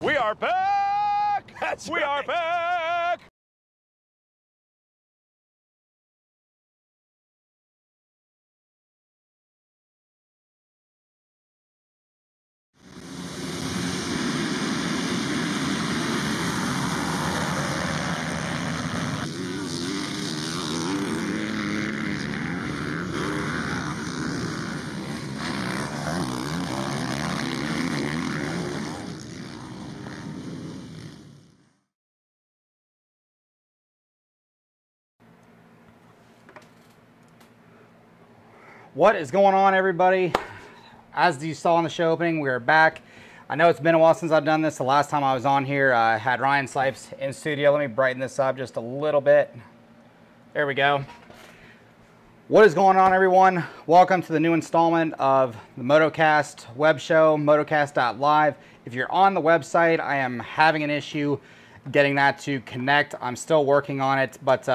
We are back! That's we right. are back! What is going on, everybody? As you saw in the show opening, we're back. I know it's been a while since I've done this. The last time I was on here, I had Ryan Sipes in studio. Let me brighten this up just a little bit. There we go. What is going on, everyone? Welcome to the new installment of the Motocast web show, motocast.live. If you're on the website, I am having an issue getting that to connect. I'm still working on it, but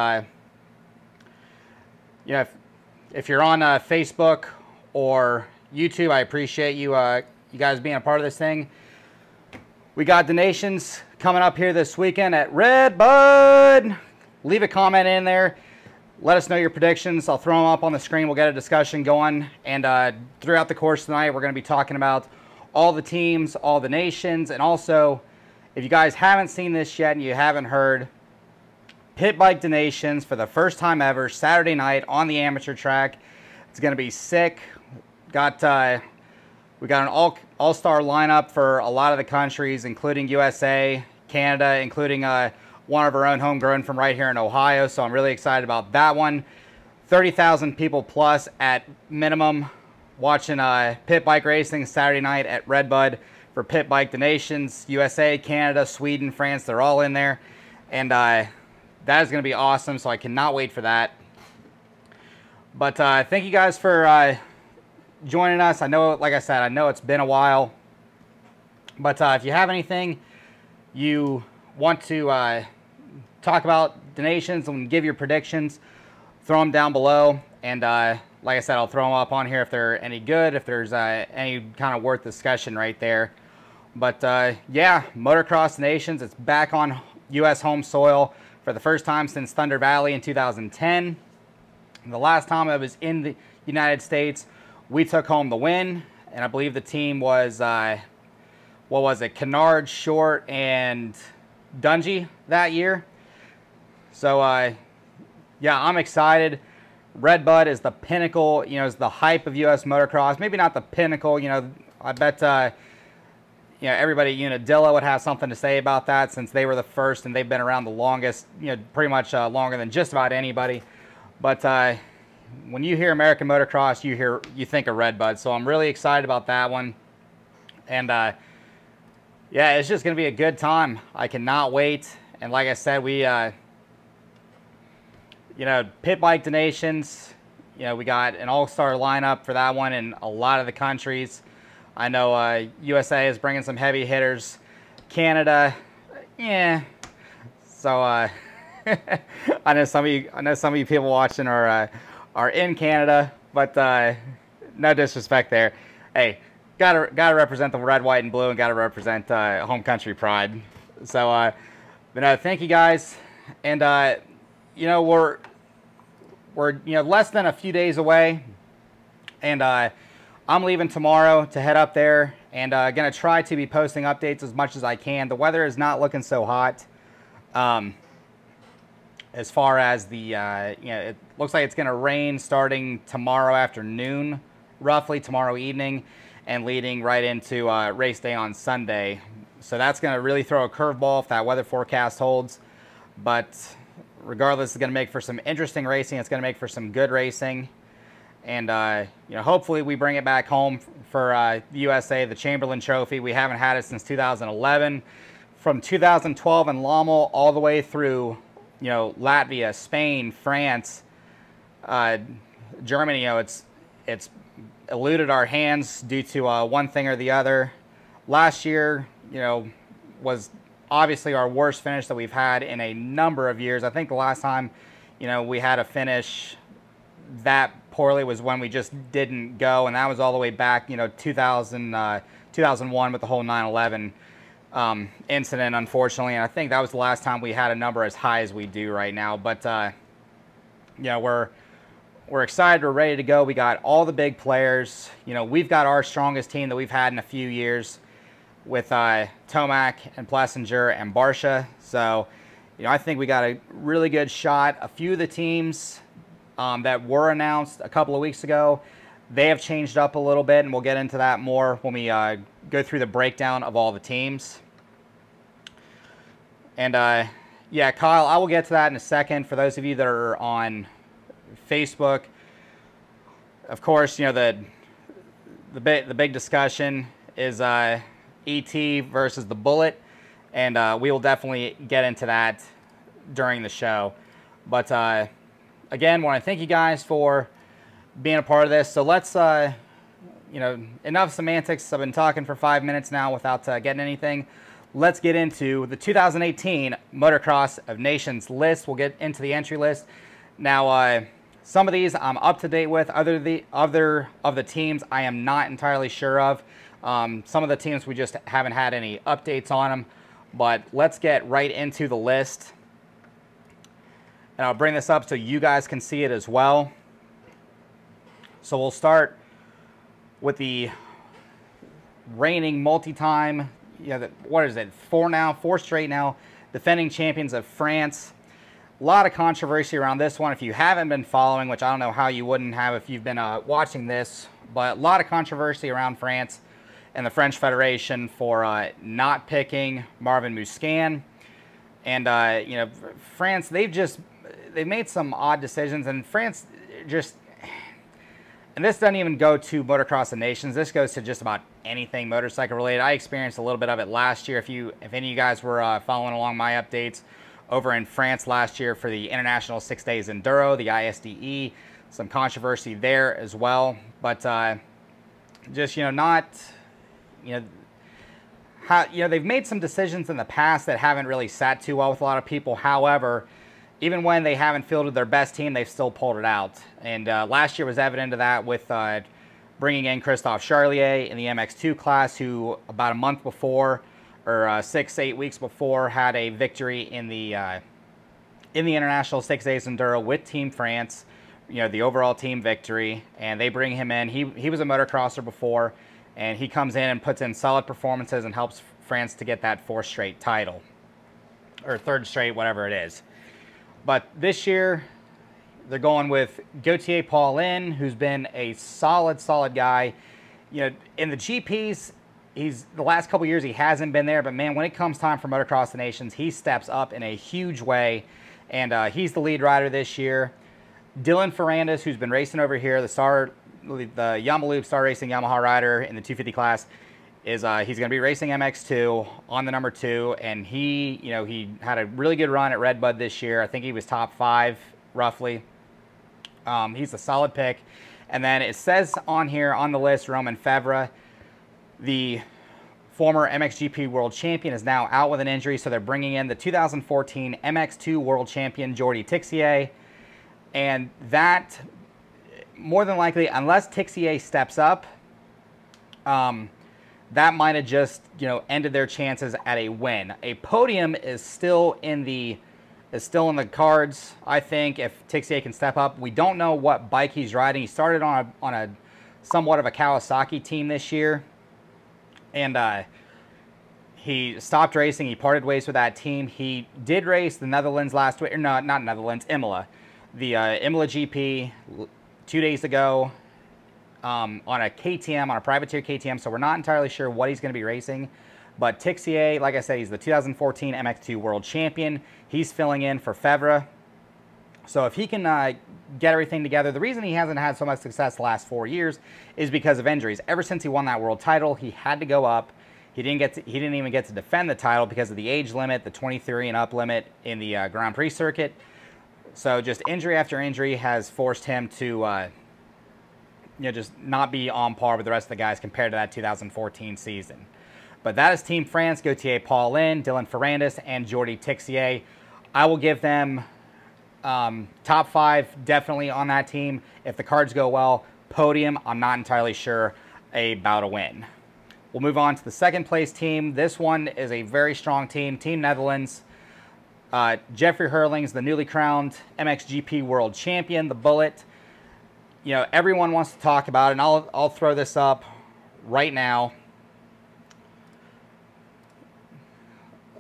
you know, if you're on Facebook or YouTube, I appreciate you you guys being a part of this thing. We got donations coming up here this weekend at Redbud. Leave a comment in there. Let us know your predictions. I'll throw them up on the screen. We'll get a discussion going. And throughout the course tonight, we're going to be talking about all the teams, all the nations, and also, if you guys haven't seen this yet and you haven't heard, Pit Bike Donations for the first time ever, Saturday night on the amateur track. It's going to be sick. We got an all-star lineup for a lot of the countries, including USA, Canada, including one of our own homegrown from right here in Ohio. So I'm really excited about that one. 30,000 people plus at minimum watching pit bike racing Saturday night at Redbud for Pit Bike Donations. USA, Canada, Sweden, France, they're all in there. And that is going to be awesome, so I cannot wait for that. But thank you guys for joining us. I know, like I said, I know it's been a while. But if you have anything you want to talk about donations and give your predictions, throw them down below. And like I said, I'll throw them up on here if they're any good, if there's any kind of worth discussion right there. But yeah, Motocross Nations, it's back on U.S. home soil for the first time since Thunder Valley in 2010. And the last time I was in the United States, we took home the win. And I believe the team was, what was it, Kennard, Short, and Dungy that year. So, yeah, I'm excited. Redbud is the pinnacle, you know, is the hype of U.S. motocross. Maybe not the pinnacle, you know, I bet you know, everybody at Unadilla would have something to say about that since they were the first and they've been around the longest, you know, pretty much longer than just about anybody. But when you hear American motocross, you think of Redbud. So I'm really excited about that one. And yeah, it's just going to be a good time. I cannot wait. And like I said, we, you know, Pit Bike Donations, you know, we got an all-star lineup for that one in a lot of the countries. I know USA is bringing some heavy hitters. Canada, yeah. So I know some of you people watching are in Canada, but no disrespect there. Hey, gotta represent the red, white, and blue, and gotta represent home country pride. So, but no, thank you guys, and you know we're you know less than a few days away, and I'm leaving tomorrow to head up there and going to try to be posting updates as much as I can. The weather is not looking so hot. As far as the, you know, it looks like it's going to rain starting tomorrow afternoon, roughly tomorrow evening, and leading right into race day on Sunday. So that's going to really throw a curveball if that weather forecast holds. But regardless, it's going to make for some interesting racing. It's going to make for some good racing. And, you know, hopefully we bring it back home for the USA, the Chamberlain Trophy. We haven't had it since 2011. From 2012 in Lommel all the way through, you know, Latvia, Spain, France, Germany, you know, it's eluded our hands due to one thing or the other. Last year, you know, was obviously our worst finish that we've had in a number of years. I think the last time, you know, we had a finish that poorly was when we just didn't go, and that was all the way back, you know, 2001 with the whole 9/11 incident, unfortunately, and I think that was the last time we had a number as high as we do right now. But yeah, we're excited. We're ready to go. We got all the big players. You know, we've got our strongest team that we've had in a few years with Tomac and Plessinger and Barsha. So, you know, I think we got a really good shot. A few of the teams that were announced a couple of weeks ago, they have changed up a little bit, and we'll get into that more when we go through the breakdown of all the teams. And yeah, Kyle, I will get to that in a second. For those of you that are on Facebook, of course, you know, the big discussion is ET versus the Bullet, and we will definitely get into that during the show. But again, want to thank you guys for being a part of this. So let's, you know, enough semantics. I've been talking for 5 minutes now without getting anything. Let's get into the 2018 Motocross of Nations list. We'll get into the entry list. Now, some of these I'm up to date with. Other of the teams I am not entirely sure of. Some of the teams we just haven't had any updates on them. But let's get right into the list. And I'll bring this up so you guys can see it as well. So we'll start with the reigning multi-time, what is it, four straight now, defending champions of France. A lot of controversy around this one. If you haven't been following, which I don't know how you wouldn't have if you've been watching this, but a lot of controversy around France and the French Federation for not picking Marvin Musquin. And, you know, France, they've made some odd decisions, and France just, and this doesn't even go to Motocross of Nations. This goes to just about anything motorcycle related. I experienced a little bit of it last year. If any of you guys were following along my updates over in France last year for the International 6 Days Enduro, the ISDE, some controversy there as well. But just, you know, not, you know, how, you know, they've made some decisions in the past that haven't really sat too well with a lot of people. However, even when they haven't fielded their best team, they've still pulled it out. And last year was evident of that with bringing in Christophe Charlier in the MX2 class, who about a month before, or 6-8 weeks before, had a victory in the International 6 Days Enduro with Team France, you know, the overall team victory. And they bring him in. He was a motocrosser before, and he comes in and puts in solid performances and helps France to get that 4th straight title, or 3rd straight, whatever it is. But this year, they're going with Gauthier Paulin, who's been a solid guy. You know, in the GPs, the last couple years he hasn't been there, but man, when it comes time for Motocross of Nations, he steps up in a huge way, and he's the lead rider this year. Dylan Ferrandis, who's been racing over here, the Yamaha Star Racing Yamaha rider in the 250 class, is he's going to be racing MX2 on the number 2, and he had a really good run at Redbud this year. I think he was top 5 roughly. He's a solid pick. And then it says on here on the list, Romain Febvre, the former MXGP world champion, is now out with an injury, so they're bringing in the 2014 MX2 world champion Jordi Tixier, and that more than likely, unless Tixier steps up, that might have just, you know, ended their chances at a win. A podium is still in the cards, I think, if Tixier can step up. We don't know what bike he's riding. He started on a somewhat of a Kawasaki team this year, and he stopped racing. He parted ways with that team. He did race the Netherlands last week, or no, not Netherlands, Imola. The Imola GP 2 days ago. On a KTM, on a privateer KTM, so we're not entirely sure what he's going to be racing. But Tixier, like I said, he's the 2014 MX2 World Champion. He's filling in for Febvre. So if he can get everything together, the reason he hasn't had so much success the last 4 years is because of injuries. Ever since he won that world title, he had to go up. He didn't even get to defend the title because of the age limit, the 23 and up limit in the Grand Prix circuit. So just injury after injury has forced him to just not be on par with the rest of the guys compared to that 2014 season. But that is Team France: Gauthier Paulin, Dylan Ferrandis, and Jordi Tixier. I will give them top 5 definitely on that team. If the cards go well, podium, I'm not entirely sure about a win. We'll move on to the second place team. This one is a very strong team, Team Netherlands. Jeffrey Hurlings, the newly crowned MXGP World Champion, the Bullet. You know, everyone wants to talk about it, and I'll throw this up right now.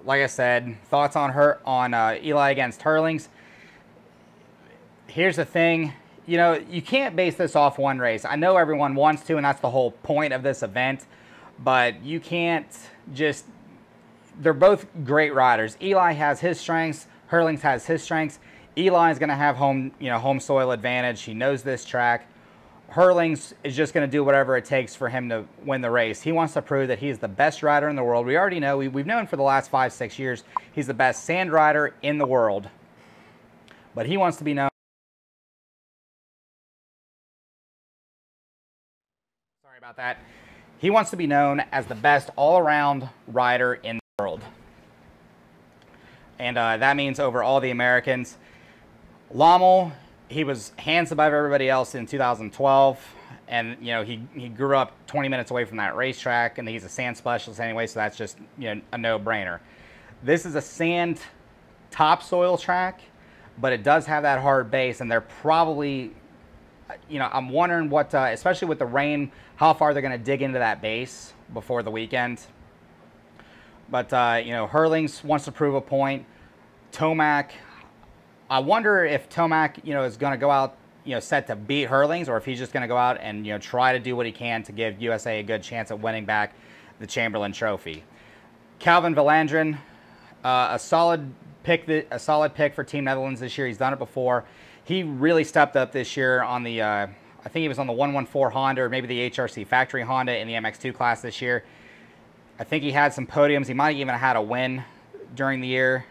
Like I said, thoughts on Eli against Hurlings. Here's the thing, you know, you can't base this off one race. I know everyone wants to, and that's the whole point of this event, but you can't just, they're both great riders. Eli has his strengths, Hurlings has his strengths. Eli's going to have home soil advantage. He knows this track. Hurlings is just going to do whatever it takes for him to win the race. He wants to prove that he's the best rider in the world. We already know, we've known for the last 5-6 years, he's the best sand rider in the world. But he wants to be known. Sorry about that. He wants to be known as the best all-around rider in the world. And that means over all the Americans. Lommel, he was hands above everybody else in 2012, and you know he grew up 20 minutes away from that racetrack, and he's a sand specialist anyway, so that's just, you know, a no-brainer. This is a sand topsoil track, but it does have that hard base, and they're probably, you know, I'm wondering what, especially with the rain, how far they're going to dig into that base before the weekend. But you know, Hurlings wants to prove a point. Tomac, I wonder if Tomac, you know, is going to go out, you know, set to beat Hurlings, or if he's just going to go out and, you know, try to do what he can to give USA a good chance at winning back the Chamberlain Trophy. Calvin Vallanderen, a solid pick for Team Netherlands this year. He's done it before. He really stepped up this year on the, I think he was on the 114 Honda, or maybe the HRC factory Honda in the MX2 class this year. I think he had some podiums. He might even have had a win during the year.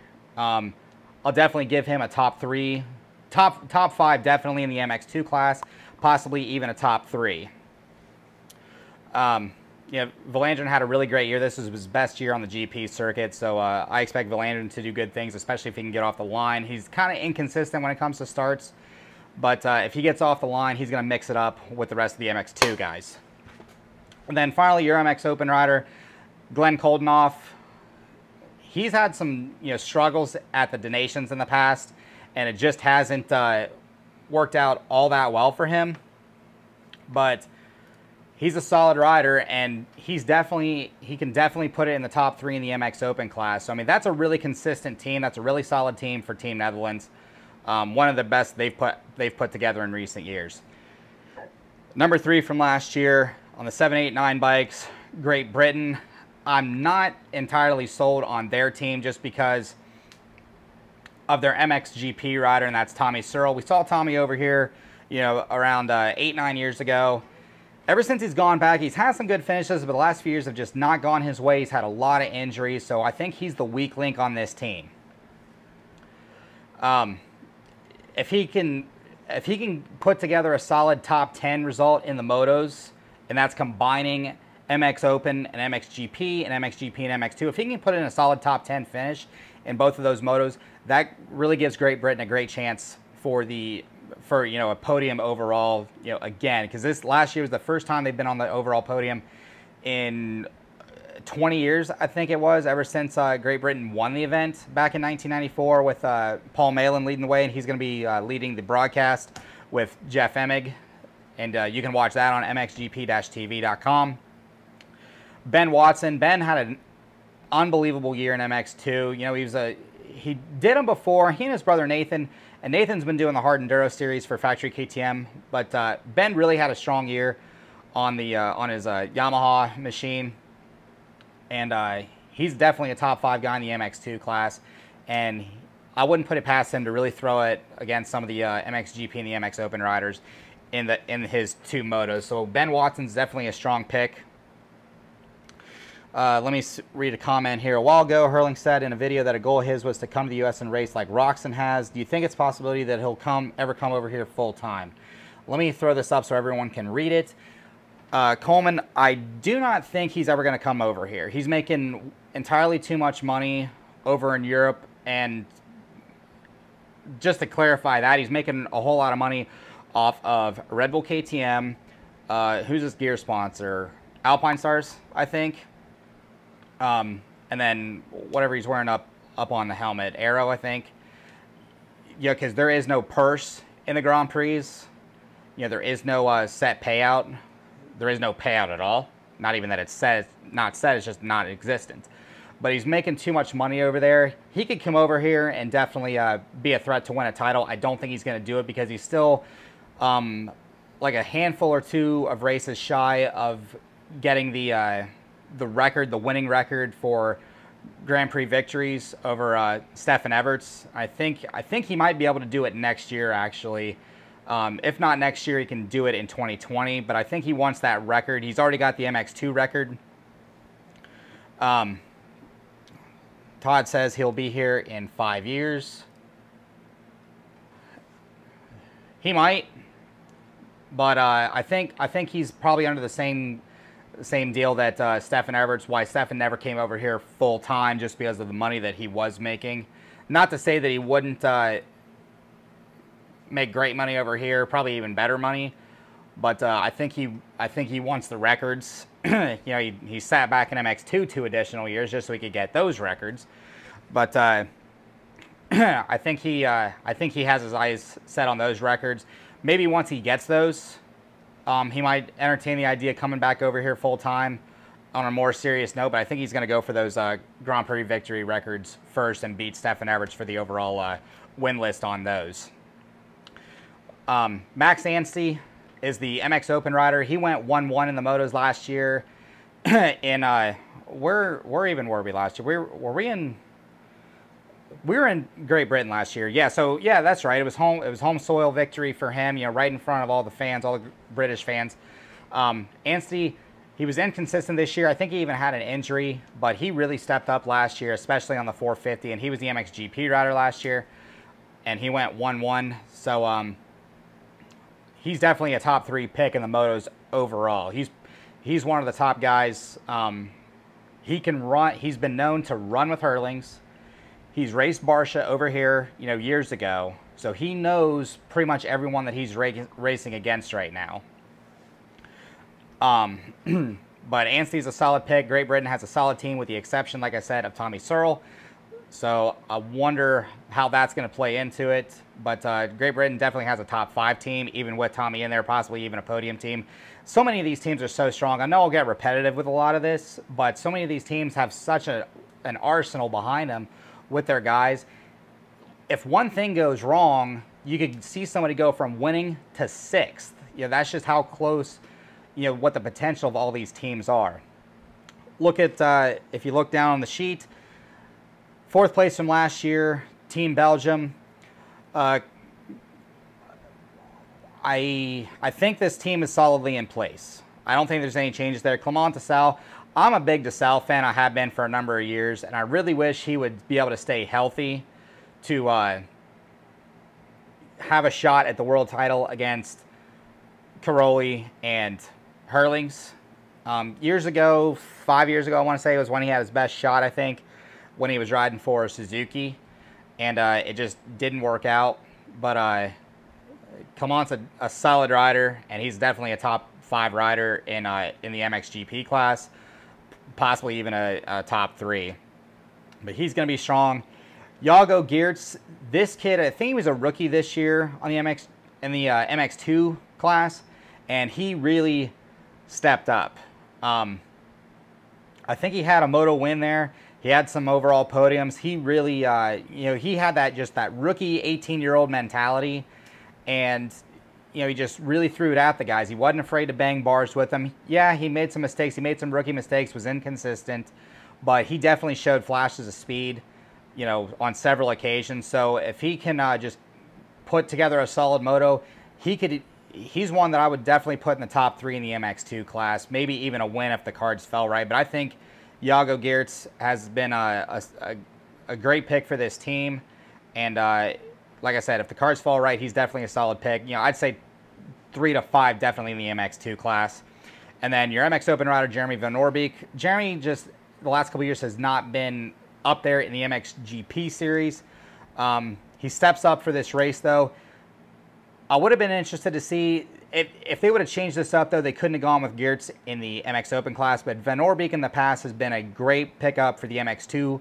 I'll definitely give him a top 5 definitely in the MX2 class, possibly even a top 3. Yeah, Vallanderen had a really great year. This was his best year on the GP circuit, so I expect Vallanderen to do good things, especially if he can get off the line. He's kind of inconsistent when it comes to starts, but if he gets off the line, he's going to mix it up with the rest of the MX2 guys. And then finally, your MX Open rider, Glenn Koldenoff. He's had some, you know, struggles at the Donations in the past, and it just hasn't worked out all that well for him. But he's a solid rider, and he can definitely put it in the top 3 in the MX Open class. So I mean, that's a really consistent team. That's a really solid team for Team Netherlands. One of the best they've put together in recent years. Number 3 from last year on the 789 bikes, Great Britain. I'm not entirely sold on their team just because of their MXGP rider, and that's Tommy Searle. We saw Tommy over here, you know, around 8-9 years ago. Ever since he's gone back, he's had some good finishes, but the last few years have just not gone his way. He's had a lot of injuries, so I think he's the weak link on this team. If he can put together a solid top 10 result in the motos, and that's combining MX Open and MXGP and MXGP and MX2. If he can put in a solid top 10 finish in both of those motos, that really gives Great Britain a great chance for you know, a podium overall, you know, again, because this last year was the first time they've been on the overall podium in 20 years, I think it was, ever since Great Britain won the event back in 1994 with Paul Malin leading the way, and he's going to be leading the broadcast with Jeff Emig, and you can watch that on mxgp-tv.com. Ben Watson. Ben had an unbelievable year in MX2. You know, he did them before. He and his brother Nathan, and Nathan's been doing the hard enduro series for Factory KTM. But Ben really had a strong year on his Yamaha machine, and he's definitely a top 5 guy in the MX2 class. And I wouldn't put it past him to really throw it against some of the MXGP and the MX Open riders in his 2 motos. So Ben Watson's definitely a strong pick. Let me read a comment here. A while ago, Hurling said in a video that a goal of his was to come to the U.S. and race like Roxon has. Do you think it's a possibility that he'll ever come over here full time? Let me throw this up so everyone can read it. Coleman, I do not think he's ever going to come over here. He's making entirely too much money over in Europe, and just to clarify that, he's making a whole lot of money off of Red Bull KTM, who's his gear sponsor, Alpine Stars, I think. And then whatever he's wearing up on the helmet, Arrow, I think. Yeah, because there is no purse in the Grand Prix. You know, there is no set payout. There is no payout at all. Not even that it's set. It's not set. It's just not existent. But he's making too much money over there. He could come over here and definitely be a threat to win a title. I don't think he's going to do it because he's still like a handful or two of races shy of getting the record, the winning record for Grand Prix victories over Stefan Everts. I think he might be able to do it next year, actually. If not next year, he can do it in 2020. But I think he wants that record. He's already got the MX2 record. Todd says he'll be here in 5 years. He might, but I think he's probably under the same deal that Stefan Everts. Why Stefan never came over here full time, just because of the money that he was making. Not to say that he wouldn't make great money over here, probably even better money. But I think he wants the records. You know, he sat back in MX2 2 additional years just so he could get those records. But I think he has his eyes set on those records. Maybe once he gets those, he might entertain the idea of coming back over here full time on a more serious note. But I think he's going to go for those Grand Prix victory records first and beat Stefan Everts for the overall win list on those. Max Anstey is the MX Open rider. He went 1-1 in the motos last year. In where even were we last year? We were in Great Britain last year. Yeah, so yeah, that's right. It was home soil victory for him, you know, right in front of all the fans, all the British fans. Anstey, he was inconsistent this year. I think he even had an injury, but he really stepped up last year, especially on the 450, and he was the MXGP rider last year, and he went 1-1. So he's definitely a top 3 pick in the motos overall. He's one of the top guys. He can run. He's been known to run with Hurlings. He's raced Barsha over here, you know, years ago. So he knows pretty much everyone that he's racing against right now. But Anstey's a solid pick. Great Britain has a solid team with the exception, like I said, of Tommy Searle. So I wonder how that's going to play into it. But Great Britain definitely has a top 5 team, even with Tommy in there, possibly even a podium team. So many of these teams are so strong. I know I'll get repetitive with a lot of this, but so many of these teams have such an arsenal behind them with their guys. If one thing goes wrong, you could see somebody go from winning to 6th. You know, that's just how close, you know, what the potential of all these teams are. Look at, if you look down on the sheet, 4th place from last year, Team Belgium. I think this team is solidly in place. I don't think there's any changes there. Clement Dessau, I'm a big Dessau fan. I have been for a number of years, and I really wish he would be able to stay healthy to have a shot at the world title against Caroli and Hurlings. Years ago, 5 years ago, I want to say, was when he had his best shot, I think, when he was riding for Suzuki, and it just didn't work out. But Clement's a solid rider, and he's definitely a top 5 rider in the MXGP class, possibly even a top 3. But he's going to be strong. Yago Geerts, this kid, I think he was a rookie this year on the MX2 class, and he really stepped up. I think he had a moto win there. He had some overall podiums. He really, you know, he had that rookie 18-year-old mentality, and you know, he just really threw it at the guys. He wasn't afraid to bang bars with them. Yeah, he made some mistakes. He made some rookie mistakes, was inconsistent, but he definitely showed flashes of speed, you know, on several occasions. So if he can just put together a solid moto, he's one that I would definitely put in the top 3 in the MX2 class, maybe even a win if the cards fell right. But I think Yago Geerts has been a great pick for this team, and like I said, if the cards fall right, he's definitely a solid pick. You know, I'd say 3 to 5 definitely in the MX2 class. And then your MX Open rider, Jeremy Van Orbeek. Jeremy just, the last couple years, has not been up there in the MXGP series. He steps up for this race, though. I would have been interested to see if they would have changed this up, though. They couldn't have gone with Geertz in the MX Open class, but Van Orbeek in the past has been a great pickup for the MX2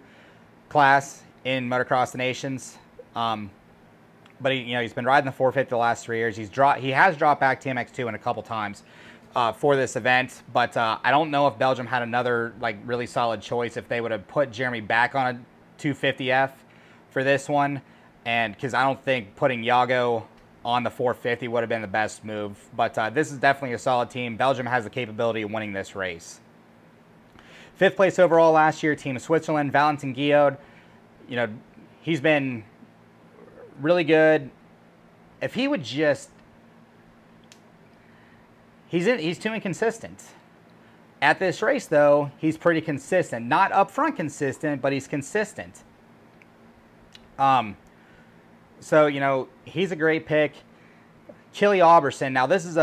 class in Motocross the Nations. But he's been riding the 450 the last 3 years. He has dropped back to MX2 in a couple times for this event, but I don't know if Belgium had another really solid choice if they would have put Jeremy back on a 250F for this one, and because I don't think putting Yago on the 450 would have been the best move. But this is definitely a solid team. Belgium has the capability of winning this race. 5th place overall last year, Team Switzerland, Valentin Guillaude. He's been really good. If he would just... He's too inconsistent. At this race, though, he's pretty consistent. Not upfront consistent, but he's consistent. So, he's a great pick. Killy Alberson. Now, this is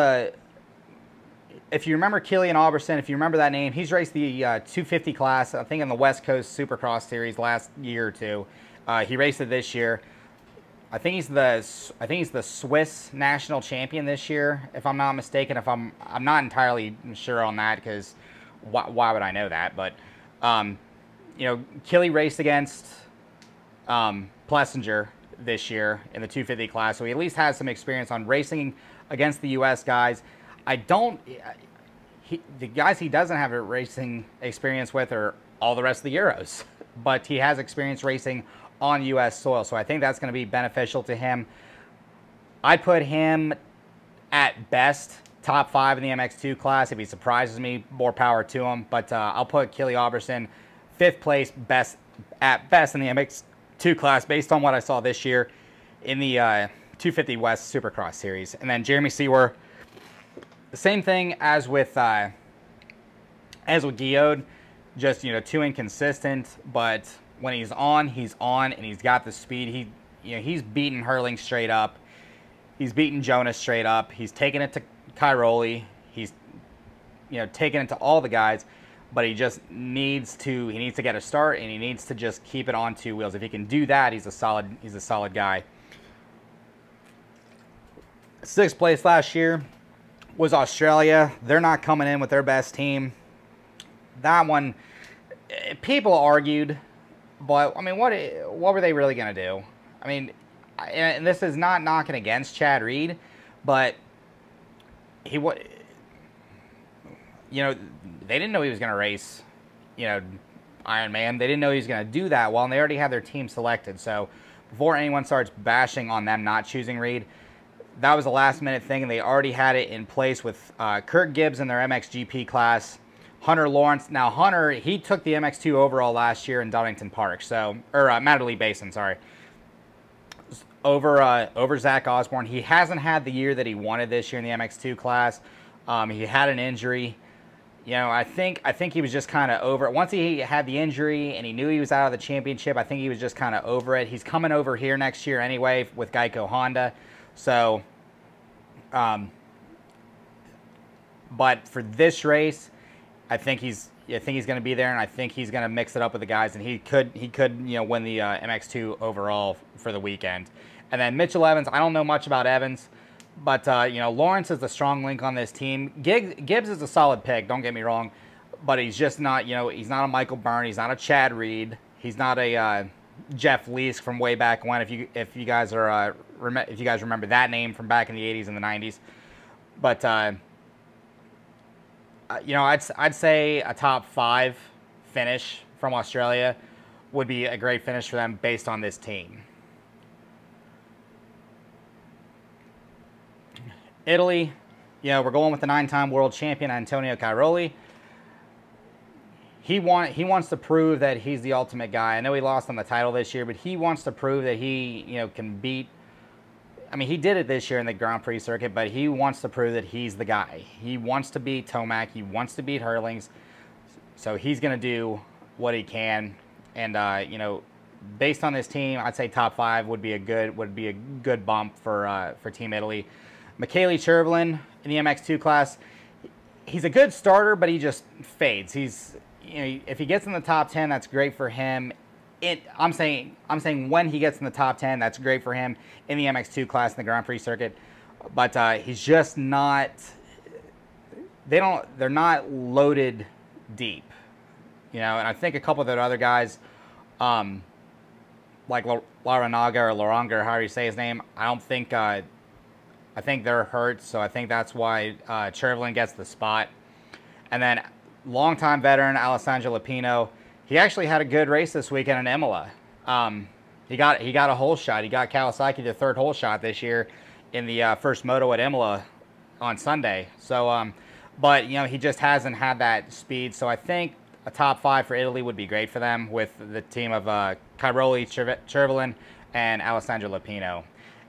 if you remember Killian Alberson, if you remember that name, he's raced the 250 class, I think in the West Coast Supercross Series last year or two. He raced it this year. I think he's the Swiss national champion this year, if I'm not mistaken. I'm not entirely sure on that, because why would I know that? But Killy raced against Plessinger this year in the 250 class, so he at least has some experience on racing against the U.S. guys. The guys he doesn't have a racing experience with are all the rest of the Euros, but he has experience racing on U.S. soil, so I think that's going to be beneficial to him. I'd put him at best top 5 in the MX2 class. If he surprises me, more power to him, but I'll put Killy Alberson 5th place at best in the MX2 class based on what I saw this year in the 250 West Supercross Series. And then Jeremy Seewer, the same thing as with Guillaude, just too inconsistent, but when he's on, and he's got the speed. He's beaten Hurling straight up. He's beaten Jonas straight up. He's taken it to Cairoli. He's taken it to all the guys, but he just needs to get a start, and he needs to just keep it on 2 wheels. If he can do that, he's a solid guy. 6th place last year was Australia. They're not coming in with their best team. That one, people argued. But, I mean, what were they really going to do? I mean, and this is not knocking against Chad Reed, but they didn't know he was going to race, Ironman. They didn't know he was going to do that well, and they already had their team selected. So, before anyone starts bashing on them not choosing Reed, that was a last-minute thing, and they already had it in place with Kurt Gibbs in their MXGP class. Hunter Lawrence. Now, Hunter, he took the MX2 overall last year in Donington Park, Matterley Basin, sorry. Over Zach Osborne. He hasn't had the year that he wanted this year in the MX2 class. He had an injury. I think he was just kind of over it. Once he had the injury and he knew he was out of the championship, I think he was just kind of over it. He's coming over here next year anyway with Geico Honda. So, but for this race, I think he's going to be there, and I think he's going to mix it up with the guys, and he could win the MX2 overall for the weekend. And then Mitchell Evans, I don't know much about Evans, but Lawrence is the strong link on this team. Gibbs is a solid pick, don't get me wrong, but he's just not he's not a Michael Byrne, he's not a Chad Reed, he's not a Jeff Leask from way back when. If you guys remember that name from back in the 80s and the 90s, but. I'd say a top 5 finish from Australia would be a great finish for them based on this team. Italy, we're going with the 9-time world champion Antonio Cairoli. He wants to prove that he's the ultimate guy. I know he lost on the title this year, but he wants to prove that he can beat. I mean, he did it this year in the Grand Prix circuit, but he wants to prove that he's the guy. He wants to beat Tomac. He wants to beat Hurlings. So he's going to do what he can. And, based on this team, I'd say top 5 would be a good bump for Team Italy. Michele Chervelin in the MX2 class, he's a good starter, but he just fades. If he gets in the top 10, that's great for him. I'm saying when he gets in the top 10, that's great for him in the MX2 class in the Grand Prix circuit. but he's just not. They're not loaded deep, you know. And I think a couple of the other guys, like Laranaga or Laranga, or however you say his name, I think they're hurt, so I think that's why Chervelin gets the spot. And then longtime veteran Alessandro Lupino, he actually had a good race this weekend in Imola. He got a hole shot. He got Kawasaki the third hole shot this year in the first moto at Imola on Sunday. So, but you know, he just hasn't had that speed. So I think a top 5 for Italy would be great for them with the team of Cairoli, Chervelin, and Alessandro Lupino.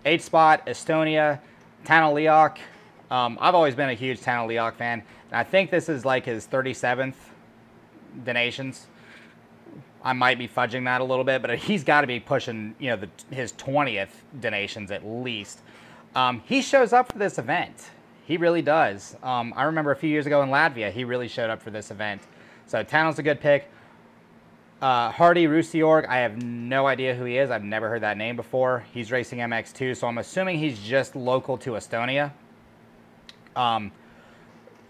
8th spot, Estonia, Tano Leok. I've always been a huge Tano Leok fan, and I think this is like his 37th Donations. I might be fudging that a little bit, but he's got to be pushing, you know, his 20th Donations at least. He shows up for this event. He really does. I remember a few years ago in Latvia, he really showed up for this event. So Tano's a good pick. Hardy Roussiorg, I have no idea who he is. I've never heard that name before. He's racing MX2, so I'm assuming he's just local to Estonia.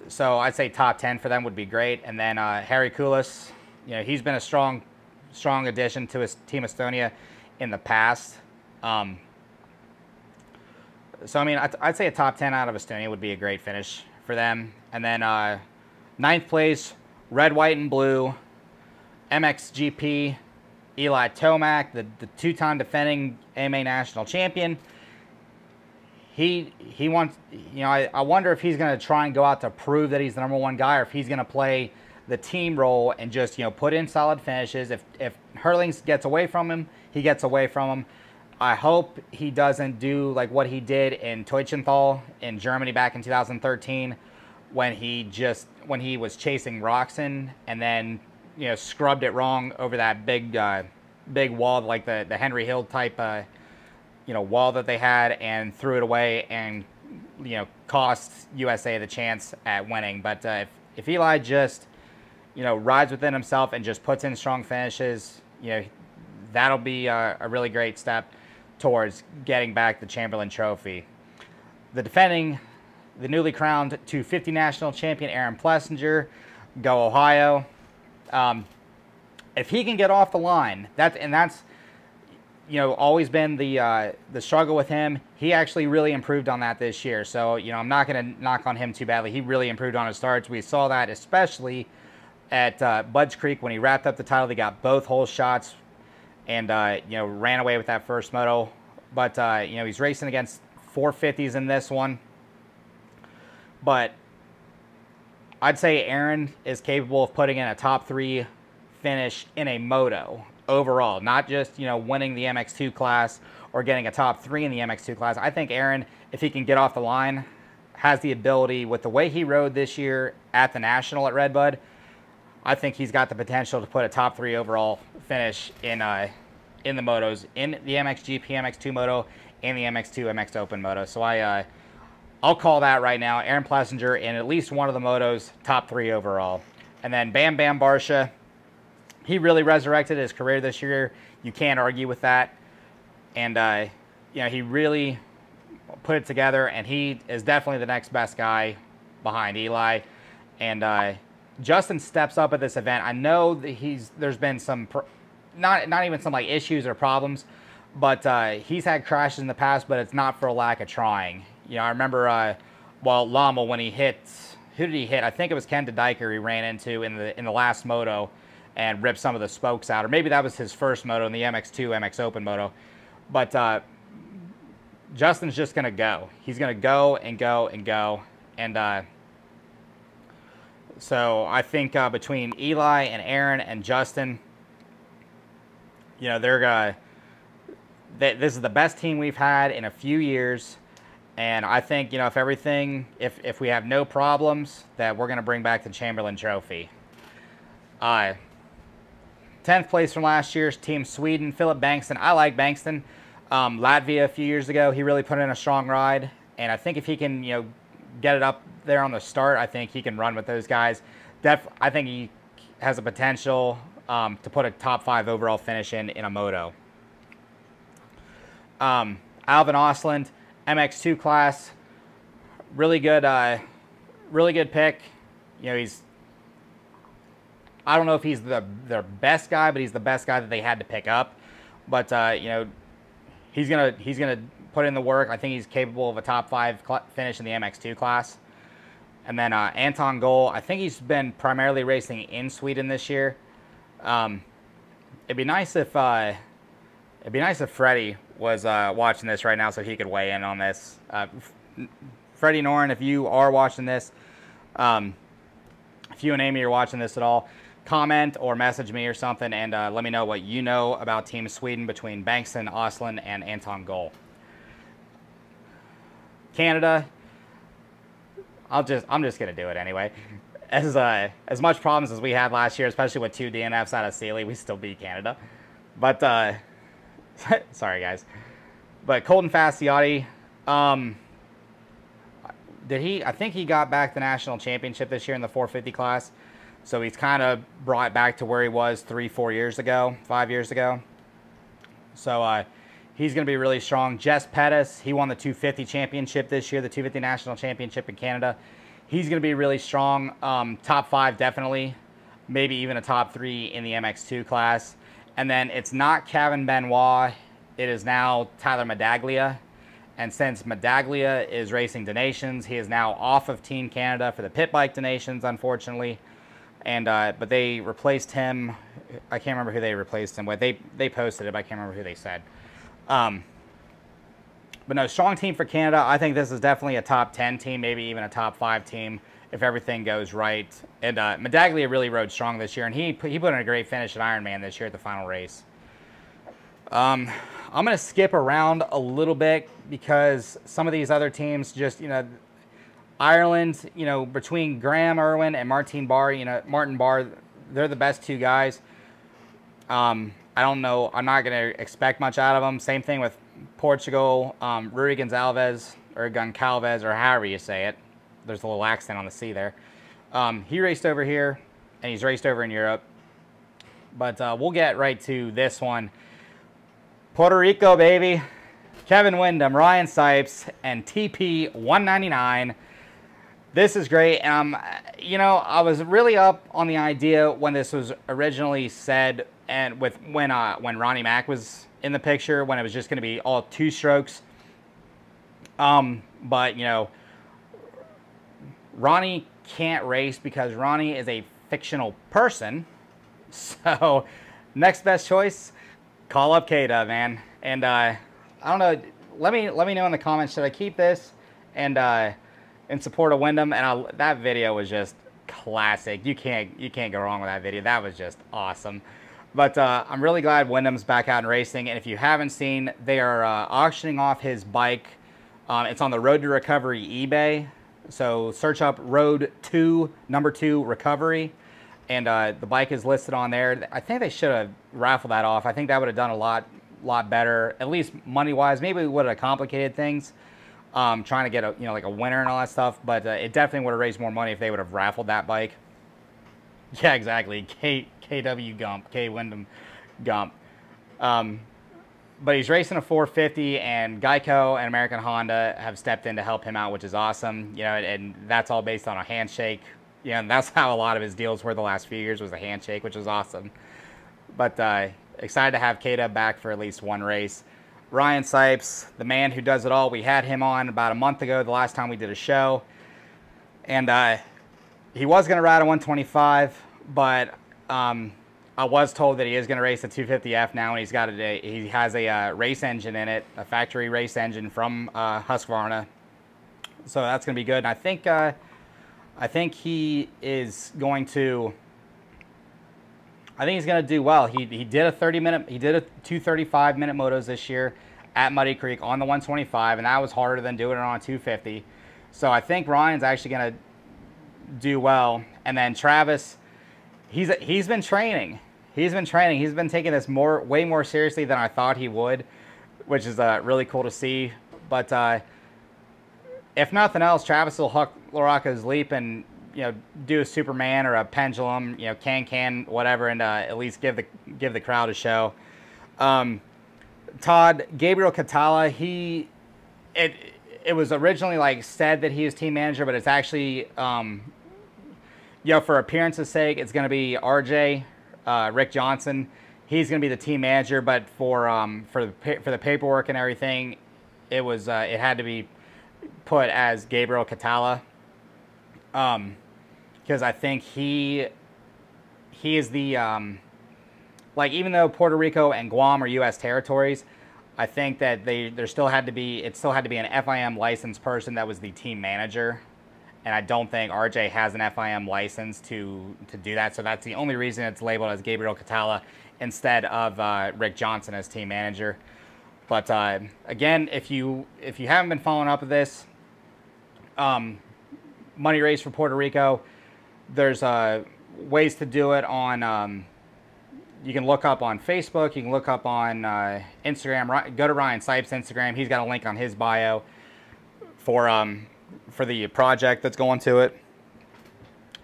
So I'd say top 10 for them would be great. And then Harry Kulis, you know, he's been a strong addition to his Team Estonia in the past. So, I mean, I'd say a top 10 out of Estonia would be a great finish for them. And then 9th place, red, white, and blue, MXGP, Eli Tomac, the two-time defending AMA national champion. He wants, you know, I wonder if he's going to try and go out to prove that he's the number one guy, or if he's going to play the team role and just, you know, put in solid finishes. If Herlings gets away from him, he gets away from him. I hope he doesn't do like what he did in Teutschenthal in Germany back in 2013 when he was chasing Roxon and then, you know, scrubbed it wrong over that big wall, like the Henry Hill type you know, wall that they had, and threw it away and, you know, cost USA the chance at winning. But if Eli just, you know, rides within himself and just puts in strong finishes, you know, that'll be a really great step towards getting back the Chamberlain Trophy. The newly crowned 250 national champion, Aaron Plessinger, go Ohio. If he can get off the line, that's you know, always been the struggle with him. He actually really improved on that this year. So, you know, I'm not going to knock on him too badly. He really improved on his starts. We saw that especially at Budds Creek when he wrapped up the title. They got both hole shots and, you know, ran away with that first moto. But, you know, he's racing against 450s in this one. But I'd say Aaron is capable of putting in a top 3 finish in a moto overall, not just, you know, winning the MX2 class or getting a top 3 in the MX2 class. I think Aaron, if he can get off the line, has the ability, with the way he rode this year at the National at Redbud, I think he's got the potential to put a top 3 overall finish in the motos, in the MXGP MX2 moto and the MX2 MX Open moto. So I'll call that right now. Aaron Plessinger in at least one of the motos, top 3 overall. And then Bam Bam Barsha, he really resurrected his career this year. You can't argue with that. And, you know, he really put it together, and he is definitely the next best guy behind Eli. And Justin steps up at this event. I know that there's been some, not even some like issues or problems, but he's had crashes in the past, but it's not for a lack of trying. You know, I remember, Lama, when he hit, who did he hit? I think it was Ken DeDiker he ran into in the last moto and ripped some of the spokes out. Or maybe that was his first moto in the MX2 MX Open moto. But Justin's just going to go. He's going to go and go and go. And so I think between Eli and Aaron and Justin, you know, this is the best team we've had in a few years. And I think, you know, if we have no problems, that we're going to bring back the Chamberlain Trophy. 10th place from last year's Team Sweden, Philip Bankston. I like Bankston. Latvia a few years ago, he really put in a strong ride. And I think if he can, you know, get it up there on the start, I think he can run with those guys. I think he has a potential to put a top 5 overall finish in a moto. Alvin Osland, MX2 class. really good pick. You know, I don't know if he's their best guy, but he's the best guy that they had to pick up. But you know, he's gonna put in the work. I think he's capable of a top 5 finish in the MX2 class. And then Anton Goal, I think he's been primarily racing in Sweden this year. It'd be nice if Freddie was watching this right now, so he could weigh in on this. Freddie Noren, if you are watching this, if you and Amy are watching this at all, comment or message me or something, and let me know what you know about Team Sweden between Bankston, Oslin, and Anton Goal. Canada, I'm just gonna do it anyway. As much problems as we had last year, especially with 2 DNFs out of Sealy, we still beat Canada. But sorry guys. But Colton Fasciotti, I think he got back the national championship this year in the 450 class. So he's kind of brought back to where he was 5 years ago. So he's going to be really strong. Jess Pettis, he won the 250 championship this year, the 250 national championship in Canada. He's going to be really strong. Top 5 definitely. Maybe even a top 3 in the MX2 class. And then it's not Kevin Benoit. It is now Tyler Medaglia. And since Medaglia is racing Donations, he is now off of Team Canada for the pit bike Donations, unfortunately. And but they replaced him. I can't remember who they replaced him with. They posted it, but I can't remember who they said. But no, strong team for Canada. I think this is definitely a top 10 team, maybe even a top 5 team if everything goes right. And Medaglia really rode strong this year, and he put in a great finish at Ironman this year at the final race. I'm going to skip around a little bit because some of these other teams just, you know, Ireland, you know, between Graham Irwin and Martin Barr, they're the best 2 guys. I don't know. I'm not going to expect much out of them. Same thing with Portugal, Rui Gonçalves, or Goncalves, or however you say it. There's a little accent on the C there. He raced over here, and he's raced over in Europe. But we'll get right to this one. Puerto Rico, baby. Kevin Windham, Ryan Sipes, and TP 199. This is great. You know, I was really up on the idea when this was originally said, and when Ronnie Mack was in the picture, when it was just going to be all 2 strokes. But you know, Ronnie can't race because Ronnie is a fictional person. So, next best choice, call up K-Dub, man. And I don't know. Let me know in the comments. Should I keep this and in support of Windham? And that video was just classic. You can't go wrong with that video. That was just awesome. But I'm really glad Windham's back out and racing. And if you haven't seen, they are auctioning off his bike. It's on the Road to Recovery eBay. So search up Road 2, number 2 Recovery. And the bike is listed on there. I think they should have raffled that off. I think that would have done a lot better, at least money-wise. Maybe it would have complicated things, trying to get like a winner and all that stuff. But it definitely would have raised more money if they would have raffled that bike. Yeah, exactly. KW Gump, K Windham Gump. But he's racing a 450, and Geico and American Honda have stepped in to help him out, which is awesome. You know, and that's all based on a handshake. You know, and that's how a lot of his deals were the last few years, was a handshake, which was awesome. But excited to have K-Dub back for at least one race. Ryan Sipes, the man who does it all. We had him on about a month ago, the last time we did a show. And he was going to ride a 125, but I was told that he is going to race a 250F now, and he has a race engine in it, a factory race engine from Husqvarna. So that's going to be good. And I think he is going to. I think he's going to do well. He did a 235-minute motos this year at Muddy Creek on the 125, and that was harder than doing it on a 250. So I think Ryan's actually going to do well. And then Travis, he's been training. He's been taking this way more seriously than I thought he would, which is really cool to see. But if nothing else, Travis will hook Larocco's Leap and, you know, do a Superman or a Pendulum, you know, can whatever, and at least give the crowd a show. Gabriel Catala, it it was originally like said that he was team manager, but it's actually, for appearance's sake, it's going to be RJ, Rick Johnson. He's going to be the team manager, but for the paperwork and everything, it had to be put as Gabriel Catala, because I think he is the even though Puerto Rico and Guam are U.S. territories, I think that it still had to be an FIM licensed person that was the team manager, and I don't think RJ has an FIM license to do that. So that's the only reason it's labeled as Gabriel Catala instead of Rick Johnson as team manager. But again, if you haven't been following up with this, money raised for Puerto Rico, there's ways to do it on. You can look up on Facebook. You can look up on Instagram. Go to Ryan Sipes' Instagram. He's got a link on his bio for the project that's going to it.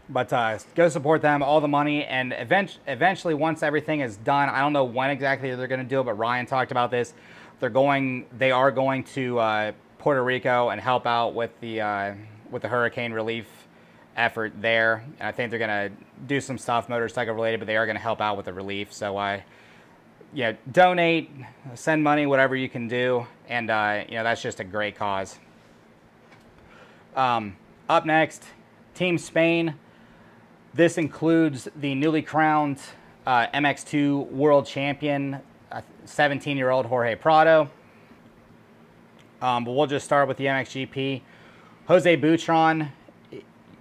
But go support them. All the money, and eventually, once everything is done, I don't know when exactly they're going to do it, but Ryan talked about this. They are going to Puerto Rico and help out with the hurricane relief effort there. And I think they're going to do some stuff motorcycle related, but they are going to help out with the relief. So donate, send money, whatever you can do, and that's just a great cause. Up next, Team Spain. This includes the newly crowned MX2 world champion, 17-year-old Jorge Prado. But we'll just start with the MXGP. Jose Butron,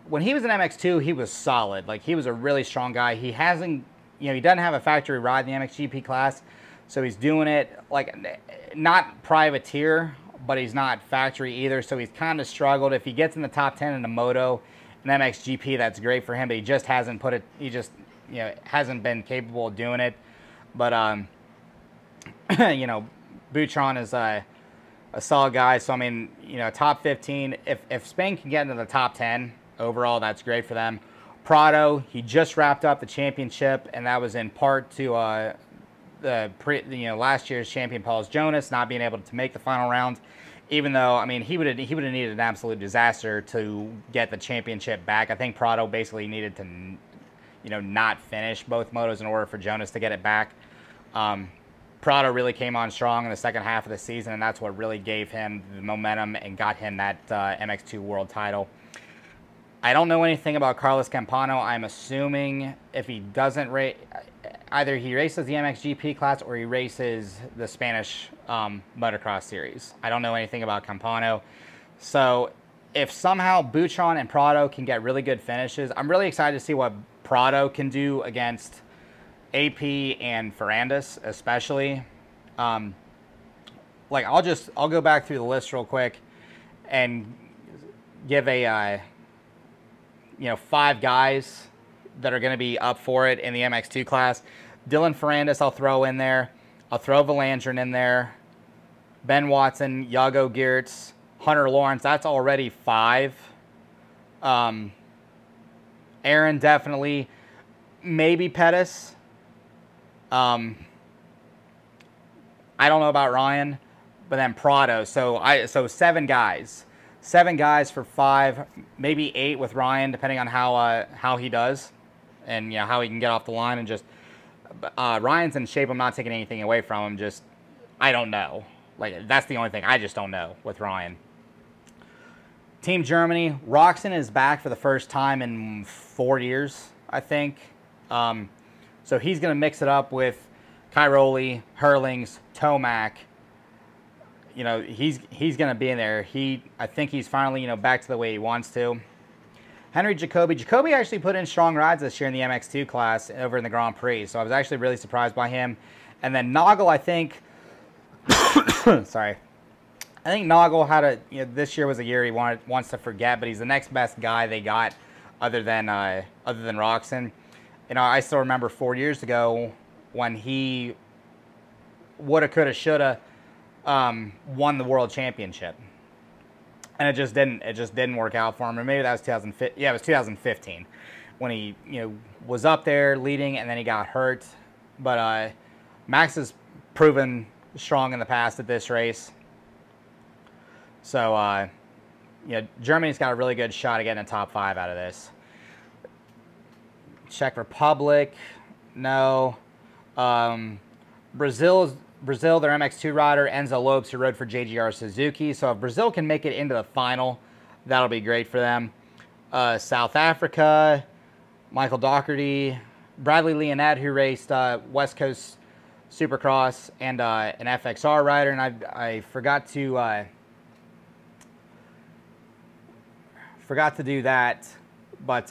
when he was in MX2, he was solid. Like, he was a really strong guy. He doesn't have a factory ride in the MXGP class, so he's doing it, like, not privateer, but he's not factory either, so he's kind of struggled. If he gets in the top 10 in the moto and MXGP, that's great for him, but he just hasn't hasn't been capable of doing it. But, Butron is a solid guy, so, I mean, top 15. If Spain can get into the top 10 overall, that's great for them. Prado, he just wrapped up the championship, and that was in part to last year's champion Paul Jonas not being able to make the final round. Even though, I mean, he would have needed an absolute disaster to get the championship back. I think Prado basically needed to, not finish both motos in order for Jonas to get it back. Prado really came on strong in the second half of the season, and that's what really gave him the momentum and got him that MX2 world title. I don't know anything about Carlos Campano. I'm assuming if he doesn't race, either he races the MXGP class or he races the Spanish Motocross series. I don't know anything about Campano. So if somehow Butron and Prado can get really good finishes, I'm really excited to see what Prado can do against AP and Ferrandis, especially. I'll go back through the list real quick and give a 5 guys that are going to be up for it in the MX2 class. Dylan Ferrandis I'll throw in there. I'll throw Valandrin in there. Ben Watson, Yago Geertz, Hunter Lawrence. That's already 5. Aaron definitely. Maybe Pettis. I don't know about Ryan. But then Prado. So 7 guys. 7 guys for 5, maybe 8 with Ryan, depending on how he does, and how he can get off the line. And just Ryan's in shape. I'm not taking anything away from him. Just I don't know. Like, that's the only thing. I just don't know with Ryan. Team Germany. Roxon is back for the first time in 4 years, I think. So he's going to mix it up with Cairoli, Hurlings, Tomac. He's going to be in there. I think he's finally, back to the way he wants to. Henry Jacoby. Jacoby actually put in strong rides this year in the MX2 class over in the Grand Prix, so I was actually really surprised by him. And then Noggle, I think, sorry. I think Noggle had this year was a year he wants to forget, but he's the next best guy they got other than Roxon. I still remember 4 years ago when he woulda, coulda, shoulda won the world championship, and it just didn't work out for him. Or maybe that was 2015. Yeah, it was 2015 when he was up there leading, and then he got hurt. But Max has proven strong in the past at this race. So, you know, Germany's got a really good shot at getting a top 5 out of this. Czech Republic, no. Brazil, their MX2 rider, Enzo Lopes, who rode for JGR Suzuki. So if Brazil can make it into the final, that'll be great for them. South Africa, Michael Doherty, Bradley Leonette, who raced West Coast Supercross, and an FXR rider. And I forgot to do that, but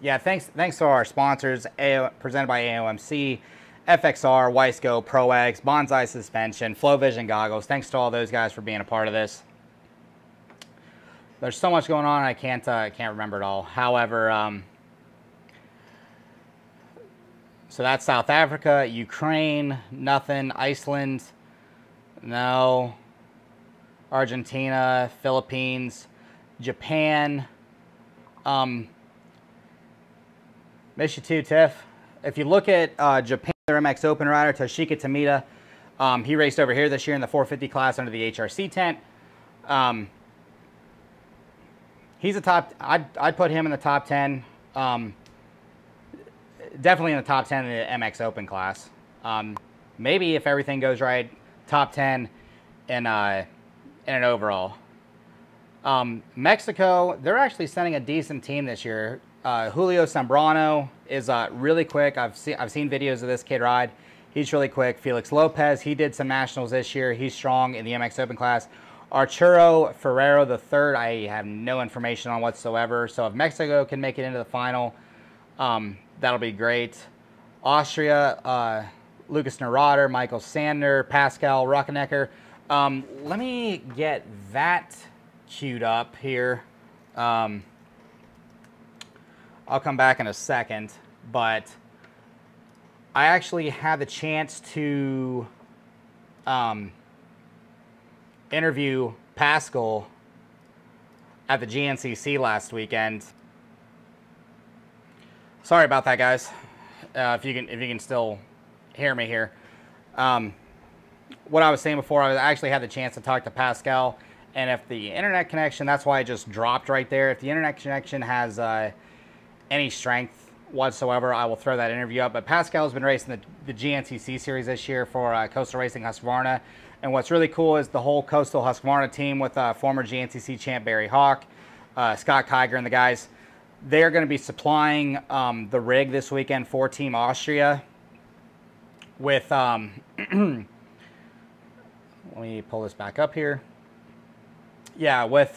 yeah, thanks to our sponsors, presented by AOMC, FXR, Wiseco, ProX, Bonsai Suspension, Flow Vision Goggles. Thanks to all those guys for being a part of this. There's so much going on, I can't remember it all. However, so that's South Africa, Ukraine, nothing. Iceland, no. Argentina, Philippines, Japan. Miss you too, Tiff. If you look at Japan, their MX Open rider, Toshika Tomita, he raced over here this year in the 450 class under the HRC tent. He's a top, I'd put him in the top 10. Definitely in the top 10 in the MX Open class. Maybe if everything goes right, top 10 in an overall. Mexico, they're actually sending a decent team this year. Julio Zambrano is really quick. I've seen videos of this kid ride. He's really quick. Felix Lopez, he did some nationals this year. He's strong in the MX Open class. Arturo Ferrero III, I have no information on whatsoever. So if Mexico can make it into the final, that'll be great. Austria, Lucas Neurotter, Michael Sander, Pascal Rockenecker. Let me get that queued up here. I'll come back in a second, but I actually had the chance to interview Pascal at the GNCC last weekend. Sorry about that, guys. If you can still hear me here. What I was saying before, I actually had the chance to talk to Pascal, and if the internet connection, that's why I just dropped right there. If the internet connection has any strength whatsoever, I will throw that interview up. But Pascal has been racing the GNCC series this year for Coastal Racing Husqvarna. And what's really cool is the whole Coastal Husqvarna team with former GNCC champ Barry Hawk, Scott Kiger, and the guys. They're going to be supplying the rig this weekend for Team Austria with, let me pull this back up here. Yeah, with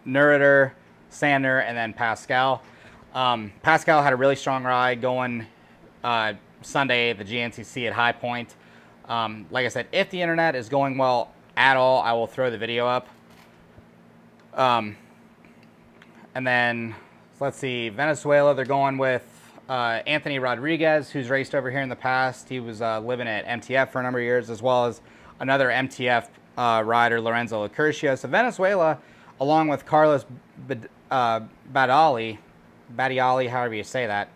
Neurotter, Sander, and then Pascal. Pascal had a really strong ride going Sunday at the GNCC at High Point. Like I said, if the internet is going well at all, I will throw the video up. And then, let's see, Venezuela, they're going with Anthony Rodriguez, who's raced over here in the past. He was living at MTF for a number of years, as well as another MTF rider, Lorenzo Lacurcio. So Venezuela, along with Carlos Badali, however you say that,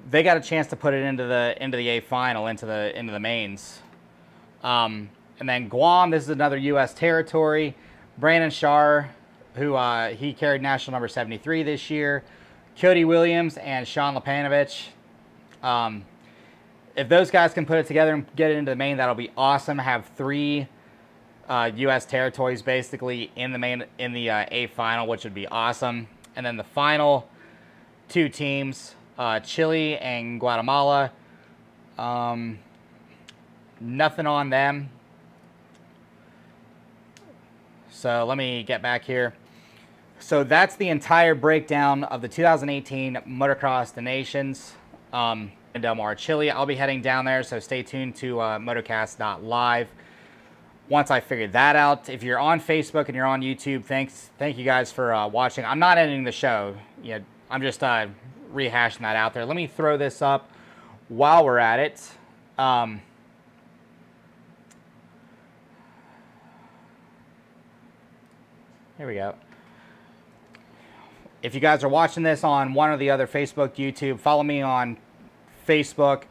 they got a chance to put it into the A final, into the mains. And then Guam, this is another U.S. territory. Brandon Shar, who he carried national number 73 this year. Cody Williams and Sean Lepanovich. If those guys can put it together and get it into the main, that'll be awesome. Have 3 U.S. territories basically in the A final, which would be awesome. And then the final 2 teams, Chile and Guatemala. Nothing on them. So let me get back here. So that's the entire breakdown of the 2018 Motocross the Nations in Del Mar, Chile. I'll be heading down there, so stay tuned to Motocast.live. Once I figured that out, if you're on Facebook and you're on YouTube, thank you guys for watching. I'm not ending the show. Yeah, I'm just rehashing that out there. Let me throw this up while we're at it. Here we go. If you guys are watching this on one or the other, Facebook, YouTube, follow me on Facebook.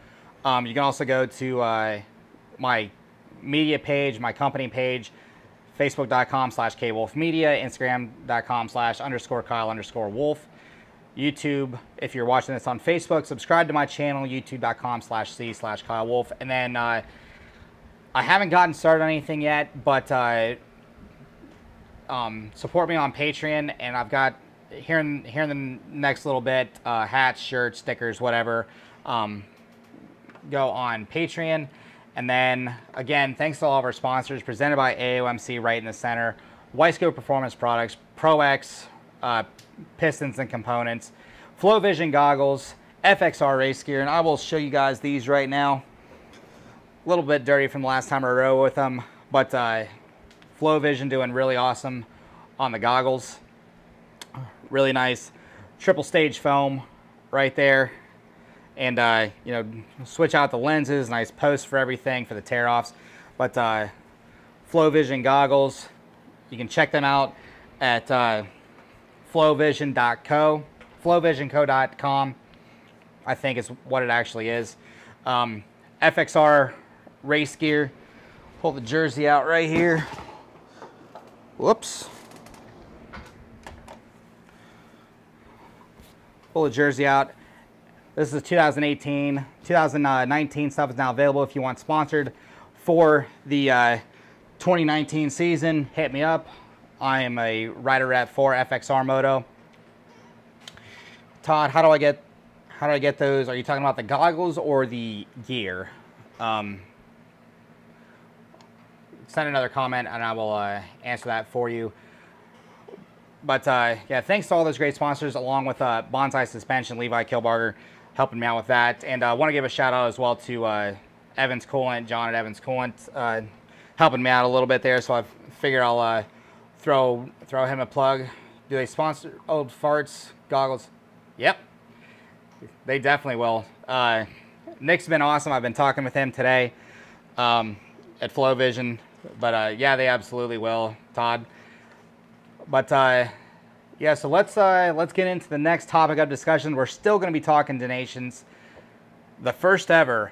You can also go to my media page, my company page, facebook.com/kwolfmedia, instagram.com/_Kyle_Wolf. YouTube, if you're watching this on Facebook, subscribe to my channel, youtube.com/C/Kyle Wolf. And then I haven't gotten started on anything yet, but support me on Patreon, and I've got here in the next little bit, hats, shirts, stickers, whatever, go on Patreon. And then again, thanks to all of our sponsors, presented by AOMC right in the center, Wiseco Performance Products, ProX, pistons and components, Flow Vision goggles, FXR race gear, and I will show you guys these right now. A little bit dirty from the last time I rode with them, but Flow Vision doing really awesome on the goggles. Really nice triple stage foam right there, and you know, switch out the lenses, nice post for everything for the tear offs. But Flow Vision goggles, you can check them out at flowvisionco.com, I think is what it actually is. FXR race gear, pull the jersey out right here. Whoops. Pull the jersey out. This is 2018. 2019 stuff is now available if you want sponsored for the 2019 season. Hit me up. I am a rider rep for FXR Moto. Todd, how do I get those? Are you talking about the goggles or the gear? Send another comment and I will answer that for you. But yeah, thanks to all those great sponsors, along with Bonsai Suspension, Levi Kilbarger, helping me out with that. And I want to give a shout out as well to Evans Coolant, John at Evans Coolant, helping me out a little bit there. So I figured I'll throw him a plug. Do they sponsor Old Farts goggles? Yep, they definitely will. Nick's been awesome. I've been talking with him today at Flow Vision. But yeah, they absolutely will, Todd. But yeah, so let's get into the next topic of discussion. We're still going to be talking donations. The first ever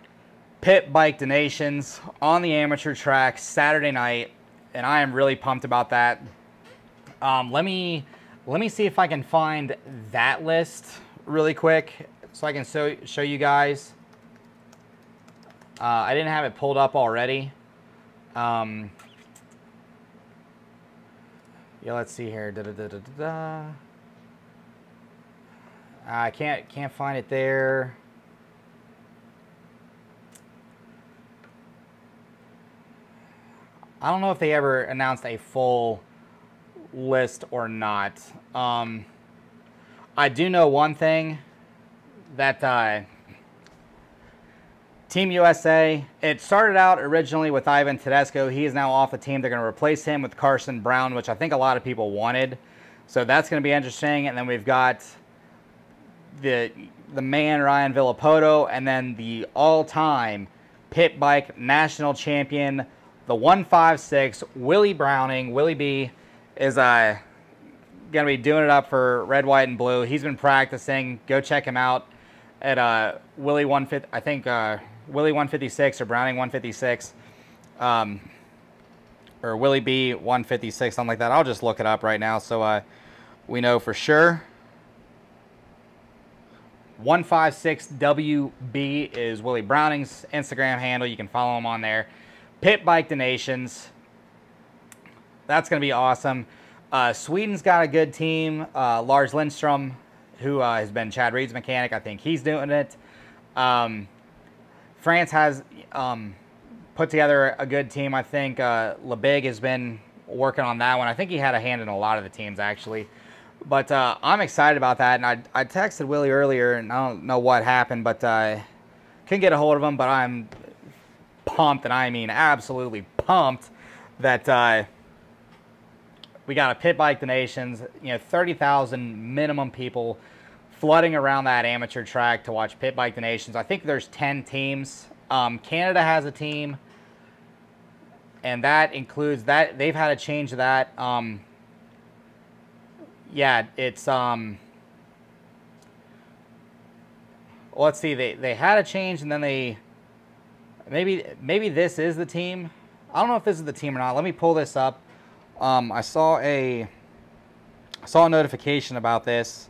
pit bike donations on the amateur track Saturday night, and I am really pumped about that. Let me see if I can find that list really quick so I can show you guys. I didn't have it pulled up already. Yeah, let's see here. I can't find it there. I don't know if they ever announced a full list or not. I do know one thing, that Team USA, it started out originally with Ivan Tedesco. He is now off the team. They're going to replace him with Carson Brown, which I think a lot of people wanted. So that's going to be interesting. And then we've got the man Ryan Villapoto, and then the all-time pit bike national champion, the 156, Willie Browning. Willie B is going to be doing it up for red, white, and blue. He's been practicing. Go check him out at Willie 150. I think Willie 156 or Browning 156, or Willie B 156, something like that. I'll just look it up right now so we know for sure. 156WB is Willie Browning's Instagram handle. You can follow him on there. Pit bike donations. That's going to be awesome. Sweden's got a good team. Lars Lindstrom, who has been Chad Reed's mechanic, I think he's doing it. France has put together a good team. I think LeBig has been working on that one. I think he had a hand in a lot of the teams, actually. But I'm excited about that. And I texted Willie earlier, and I don't know what happened, but couldn't get a hold of him. But I'm pumped, and I mean absolutely pumped, that we got a pit bike donations. 30,000 minimum people flooding around that amateur track to watch pit bike donations. I think there's 10 teams. Canada has a team, and that includes that. They've had a change of that. Yeah, it's let's see. They had a change, and then maybe this is the team. I don't know if this is the team or not. Let me pull this up. I saw a notification about this.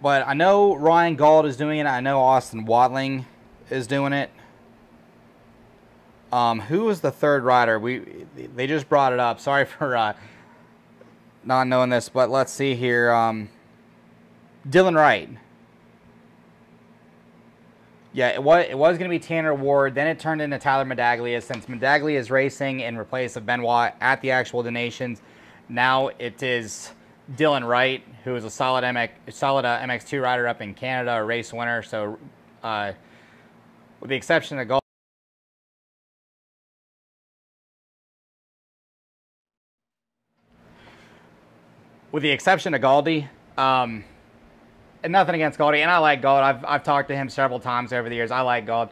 But I know Ryan Gauld is doing it. I know Austin Watling is doing it. Who was the third rider? They just brought it up. Sorry for not knowing this, but let's see here. Dylan Wright. Yeah, it was going to be Tanner Ward. Then it turned into Tyler Medaglia. Since Medaglia is racing in replace of Benoit at the actual Donations, now it is Dylan Wright, who is a solid MX2 rider up in Canada, a race winner. So, with the exception of Gauldy, and nothing against Gauldy, and I like Gauld. I've talked to him several times over the years. I like Gauld,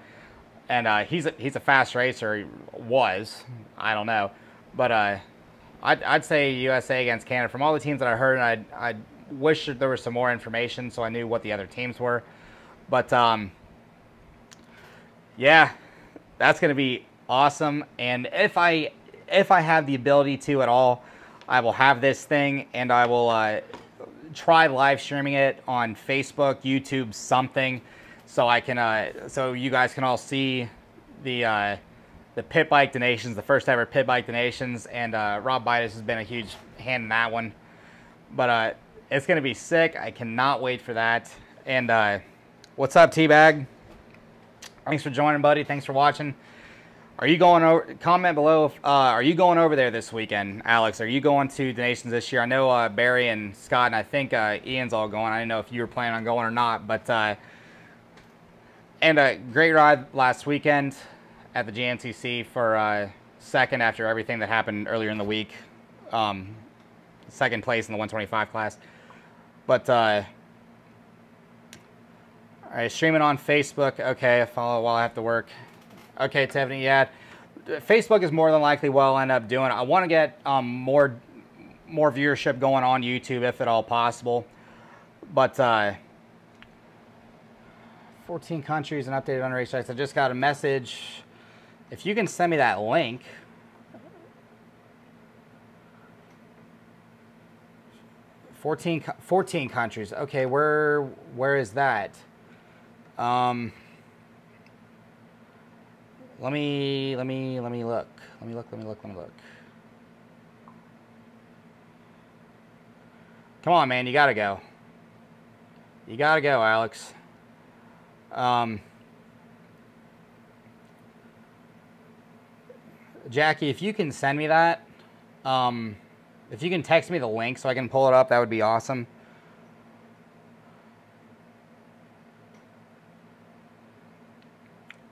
and he's a fast racer. He was, I don't know, but I'd say USA against Canada. From all the teams that I heard, and I wish that there was some more information so I knew what the other teams were. But yeah, that's going to be awesome. And if I have the ability to at all, I will have this thing, and I will try live streaming it on Facebook, YouTube, something, so I can so you guys can all see the Pit Bike Donations, the first ever Pit Bike Donations, and Rob Bidas has been a huge hand in that one. But it's gonna be sick. I cannot wait for that. And what's up, T-Bag? Thanks for joining, buddy. Thanks for watching. Are you going over? Comment below. Are you going over there this weekend, Alex? Are you going to Donations this year? I know Barry and Scott, and I think Ian's all going. I didn't know if you were planning on going or not. But and a great ride last weekend at the GNCC for second after everything that happened earlier in the week. Second place in the 125 class. But all right, streaming on Facebook. Okay, I follow while I have to work. Okay, Tiffany, yeah. Facebook is more than likely what I'll end up doing. I want to get more viewership going on YouTube if at all possible. But 14 countries and updated on race sites. I just got a message. If you can send me that link. 14 countries. Okay, where is that? Let me look. Let me look. Come on, man, you gotta go. You gotta go, Alex. Jackie, if you can send me that, if you can text me the link so I can pull it up, that would be awesome.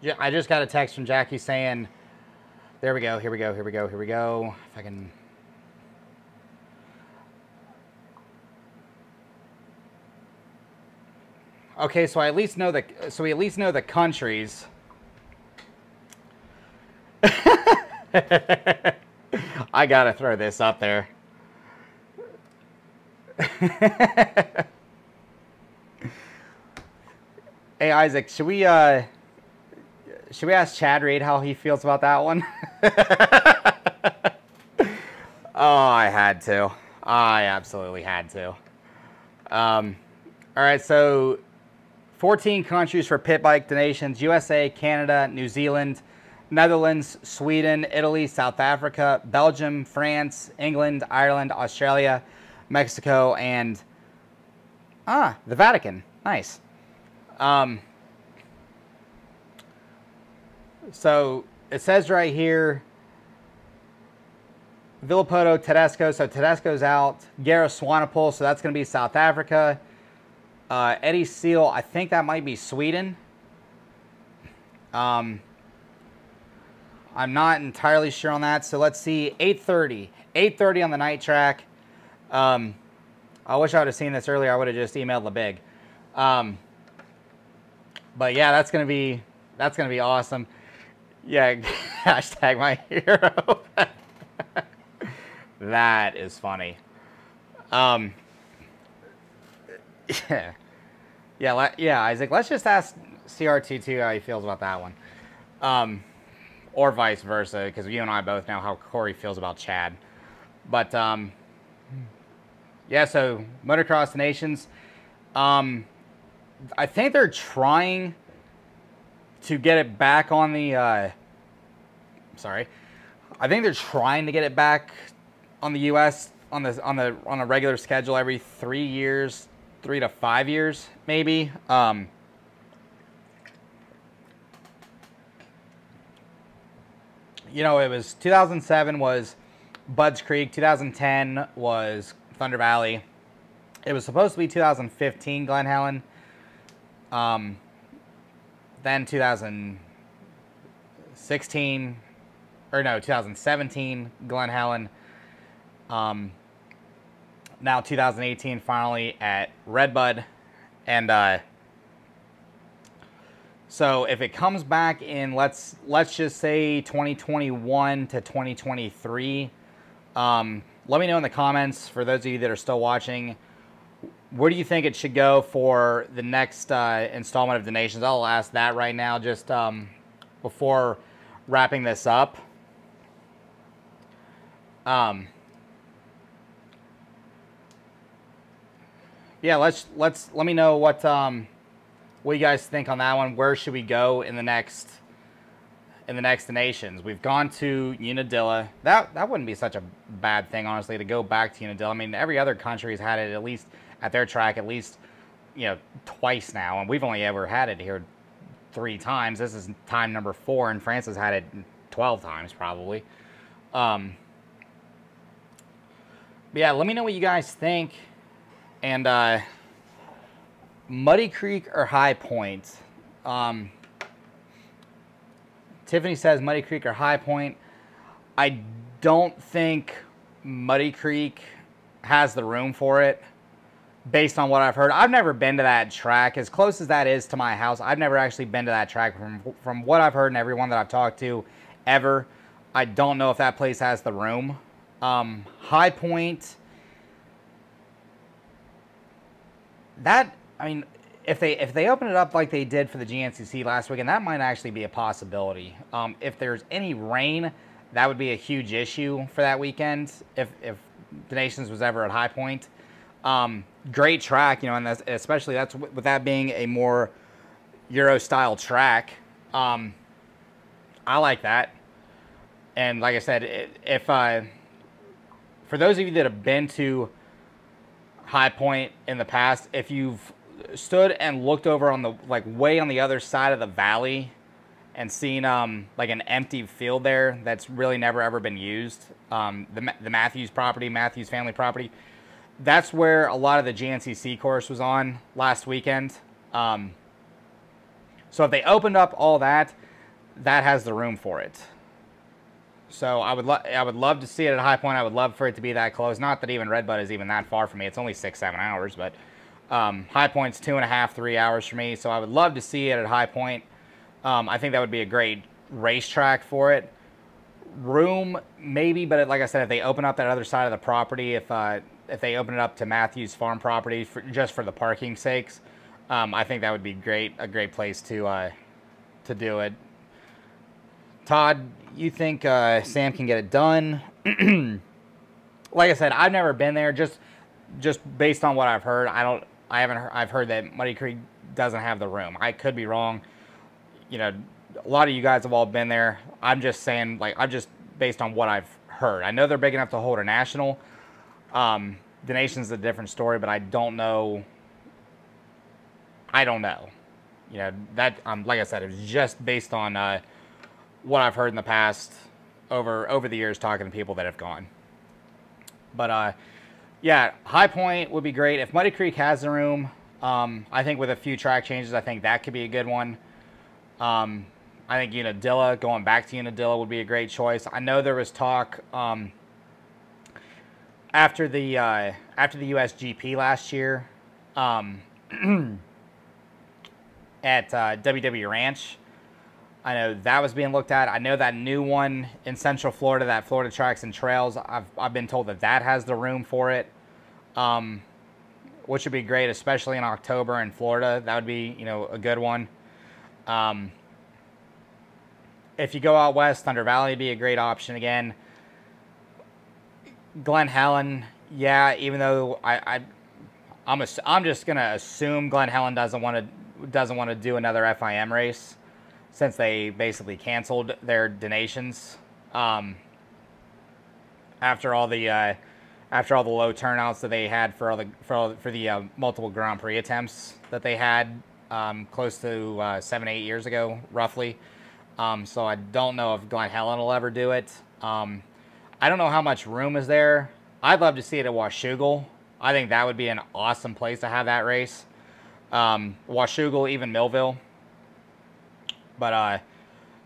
Yeah, I just got a text from Jackie saying, there we go, here we go. If I can. Okay, so we at least know the countries. I gotta throw this up there. Hey Isaac, should we ask Chad Reed how he feels about that one? Oh, I had to. I absolutely had to. All right, so 14 countries for Pit Bike Donations: USA, Canada, New Zealand, Netherlands, Sweden, Italy, South Africa, Belgium, France, England, Ireland, Australia, Mexico, and the Vatican. Nice. So it says right here, Villapoto, Tedesco. So Tedesco's out. Gareth Swanepoel, so that's going to be South Africa. Eddie Seal, I think that might be Sweden. I'm not entirely sure on that. So let's see, 8:30. 8:30 on the night track. I wish I would have seen this earlier. I would have just emailed LeBig. But yeah, that's gonna be awesome. Yeah, hashtag my hero. That is funny. Yeah, Isaac. Let's just ask CR22 how he feels about that one. Or vice versa, because you and I both know how Corey feels about Chad. But, yeah, so Motocross Nations. I think they're trying to get it back on the, sorry. I think they're trying to get it back on the U.S. on a regular schedule every 3 years, 3 to 5 years, maybe. You know, it was 2007 was Budds Creek, 2010 was Thunder Valley. It was supposed to be 2015 Glen Helen. Then 2016, or no, 2017 Glen Helen. Now 2018 finally at Redbud. And so if it comes back in, let's just say 2021 to 2023, let me know in the comments, for those of you that are still watching, where do you think it should go for the next installment of Donations? I'll ask that right now, just before wrapping this up. Yeah, let me know what you guys think on that one. Where should we go in the next Donations? We've gone to Unadilla. That wouldn't be such a bad thing, honestly, to go back to Unadilla. I mean, every other country has had it at least at their track at least, you know, twice now, and we've only ever had it here 3 times. This is time number 4, and France has had it 12 times probably. Yeah, let me know what you guys think. And Muddy Creek or High Point? Tiffany says Muddy Creek or High Point. I don't think Muddy Creek has the room for it, based on what I've heard. I've never been to that track. As close as that is to my house, I've never actually been to that track. From what I've heard and everyone that I've talked to ever, I don't know if that place has the room. High Point, that, I mean, if they open it up like they did for the GNCC last weekend, that might actually be a possibility. If there's any rain, that would be a huge issue for that weekend if Donations was ever at High Point. Great track, you know, and especially that's with that being a more Euro style track. I like that. And like I said, if for those of you that have been to High Point in the past, if you've stood and looked over on the, like, way on the other side of the valley and seen like an empty field there that's really never ever been used, the Matthews property, Matthews family property, that's where a lot of the GNCC course was on last weekend. So if they opened up all that, that has the room for it. So I would love to see it at High Point. I would love for it to be that close. Not that even Redbud is even that far from me. It's only 6-7 hours, but High Point's 2.5-3 hours for me. So I would love to see it at High Point. I think that would be a great racetrack for it. Room maybe, but like I said, if they open up that other side of the property, if they open it up to Matthews farm property just for the parking sakes, I think that would be a great place to do it. Todd, you think Sam can get it done? Like I said, I've never been there. Just based on what I've heard, I've heard that Muddy Creek doesn't have the room. I could be wrong. You know, a lot of you guys have all been there. I'm just saying, like, I'm just based on what I've heard. I know they're big enough to hold a national. The Nation's a different story, but I don't know. You know, that like I said, it was just based on what I've heard in the past over the years, talking to people that have gone. But yeah, High Point would be great. If Muddy Creek has the room, I think with a few track changes, I think that could be a good one. I think Unadilla, going back to Unadilla, would be a great choice. I know there was talk after the USGP last year at WW Ranch. I know that was being looked at. I know that new one in Central Florida, that Florida Tracks and Trails, I've been told that has the room for it, which would be great, especially in October in Florida. That would be, a good one. If you go out west, Thunder Valley would be a great option again. Glen Helen, yeah. Even though I'm just gonna assume Glen Helen doesn't want to do another FIM race, since they basically canceled their donations after all the low turnouts that they had for the multiple Grand Prix attempts that they had close to 7-8 years ago, roughly. So I don't know if Glen Helen will ever do it. I don't know how much room is there. I'd love to see it at Washougal. I think that would be an awesome place to have that race. Washougal, even Millville. But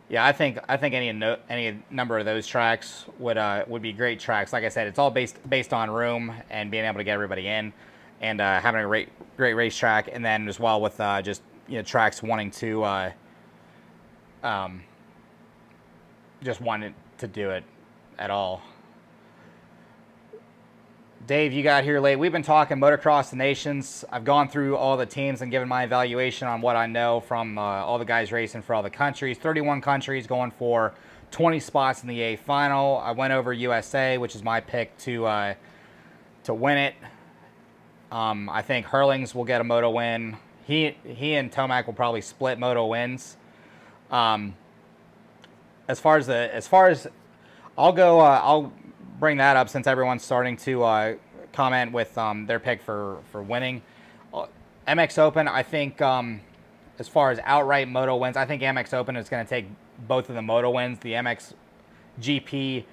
yeah, I think any number of those tracks would be great tracks. Like I said, it's all based on room and being able to get everybody in, and having a great racetrack, and then as well with just tracks wanting to just wanted to do it at all. Dave, you got here late. We've been talking Motocross the Nations. I've gone through all the teams and given my evaluation on what I know from all the guys racing for all the countries. 31 countries going for 20 spots in the A final. I went over USA, which is my pick to win it. I think Hurlings will get a moto win. He and Tomac will probably split moto wins. As far as I'll bring that up since everyone's starting to comment with their pick for winning. MX Open, I think as far as outright moto wins, I think MX Open is going to take both of the moto wins, the MX GP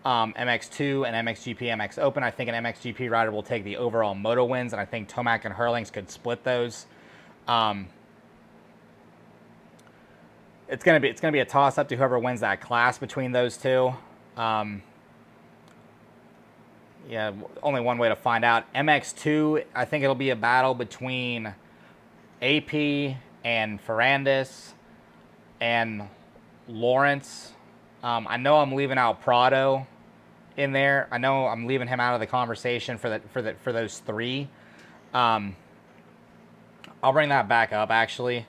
MX2 and MX GP MX Open. I think an MX GP rider will take the overall moto wins, and I think Tomac and Hurlings could split those. It's gonna be a toss up to whoever wins that class between those two. Yeah, only one way to find out. MX2, I think it'll be a battle between AP and Ferrandis and Lawrence. I know I'm leaving out Prado in there. I know I'm leaving him out of the conversation for those three. I'll bring that back up actually.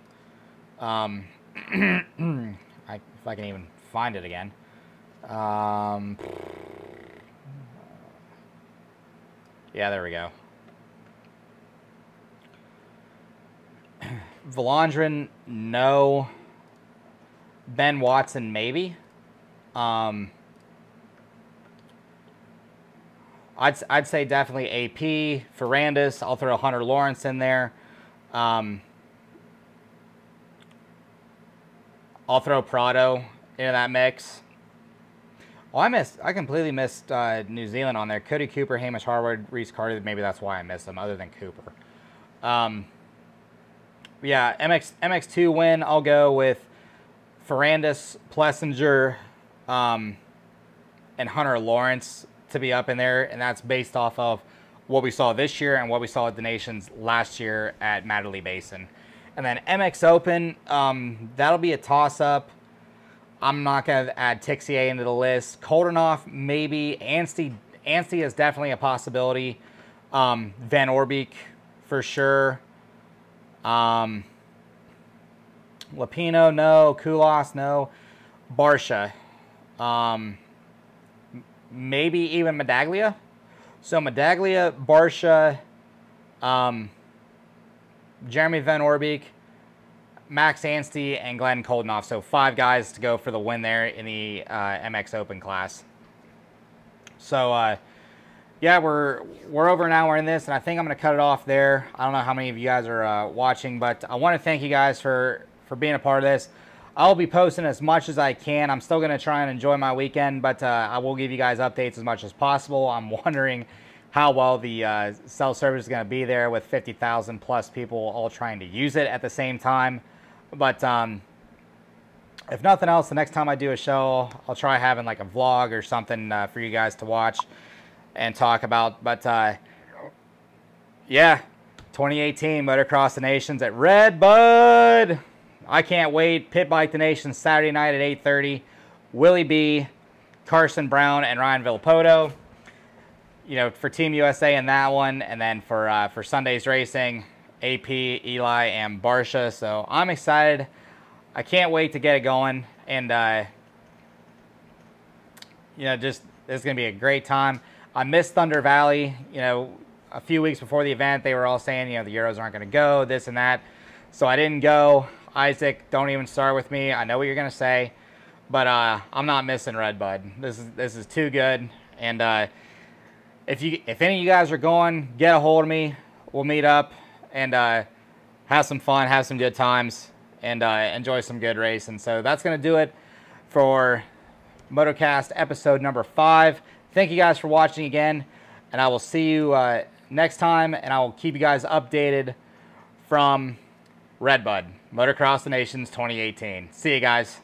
If I can even find it again. Yeah, there we go. Valandrin, no. Ben Watson, maybe. I'd say definitely AP. Ferrandis, I'll throw Hunter Lawrence in there. I'll throw Prado into that mix. Oh, I completely missed New Zealand on there. Cody Cooper, Hamish Harwood, Reese Carter. Maybe that's why I missed them, other than Cooper. Yeah, MX2 win. I'll go with Ferrandis, Plessinger, and Hunter Lawrence to be up in there, and that's based off of what we saw this year and what we saw at the Nations last year at Madeley Basin. And then MX Open, that'll be a toss-up. I'm not going to add Tixier into the list. Koldenoff, maybe. Anstey is definitely a possibility. Van Orbeek, for sure. Lapino, no. Koulos, no. Barsha. Maybe even Medaglia. So Medaglia, Barsha, Jeremy Van Orbeek, Max Anstey, and Glenn Koldenoff. So 5 guys to go for the win there in the MX Open class. So, yeah, we're over an hour in this, and I think I'm going to cut it off there. I don't know how many of you guys are watching, but I want to thank you guys for being a part of this. I'll be posting as much as I can. I'm still going to try and enjoy my weekend, but I will give you guys updates as much as possible. I'm wondering how well the cell service is going to be there with 50,000 plus people all trying to use it at the same time. But if nothing else, the next time I do a show, I'll try having like a vlog or something for you guys to watch and talk about. But yeah, 2018 Motocross the Nations at Red Bud. I can't wait. Pit Bike the Nations Saturday night at 8:30. Willie B, Carson Brown, and Ryan Villapoto. You know, for Team USA in that one, and then for Sunday's racing, AP, Eli, and Barsha. So I'm excited. I can't wait to get it going, and you know, just it's gonna be a great time. I missed Thunder Valley. You know, a few weeks before the event, they were all saying, you know, the Euros aren't gonna go, this and that, so I didn't go. Isaac, don't even start with me. I know what you're gonna say, but I'm not missing Red Bud. This is too good, and if any of you guys are going, get a hold of me. We'll meet up and have some fun, have some good times, and enjoy some good racing. So that's going to do it for Motocast episode number 5. Thank you guys for watching again, and I will see you next time, and I will keep you guys updated from Red Bud, Motocross the Nations 2018. See you guys.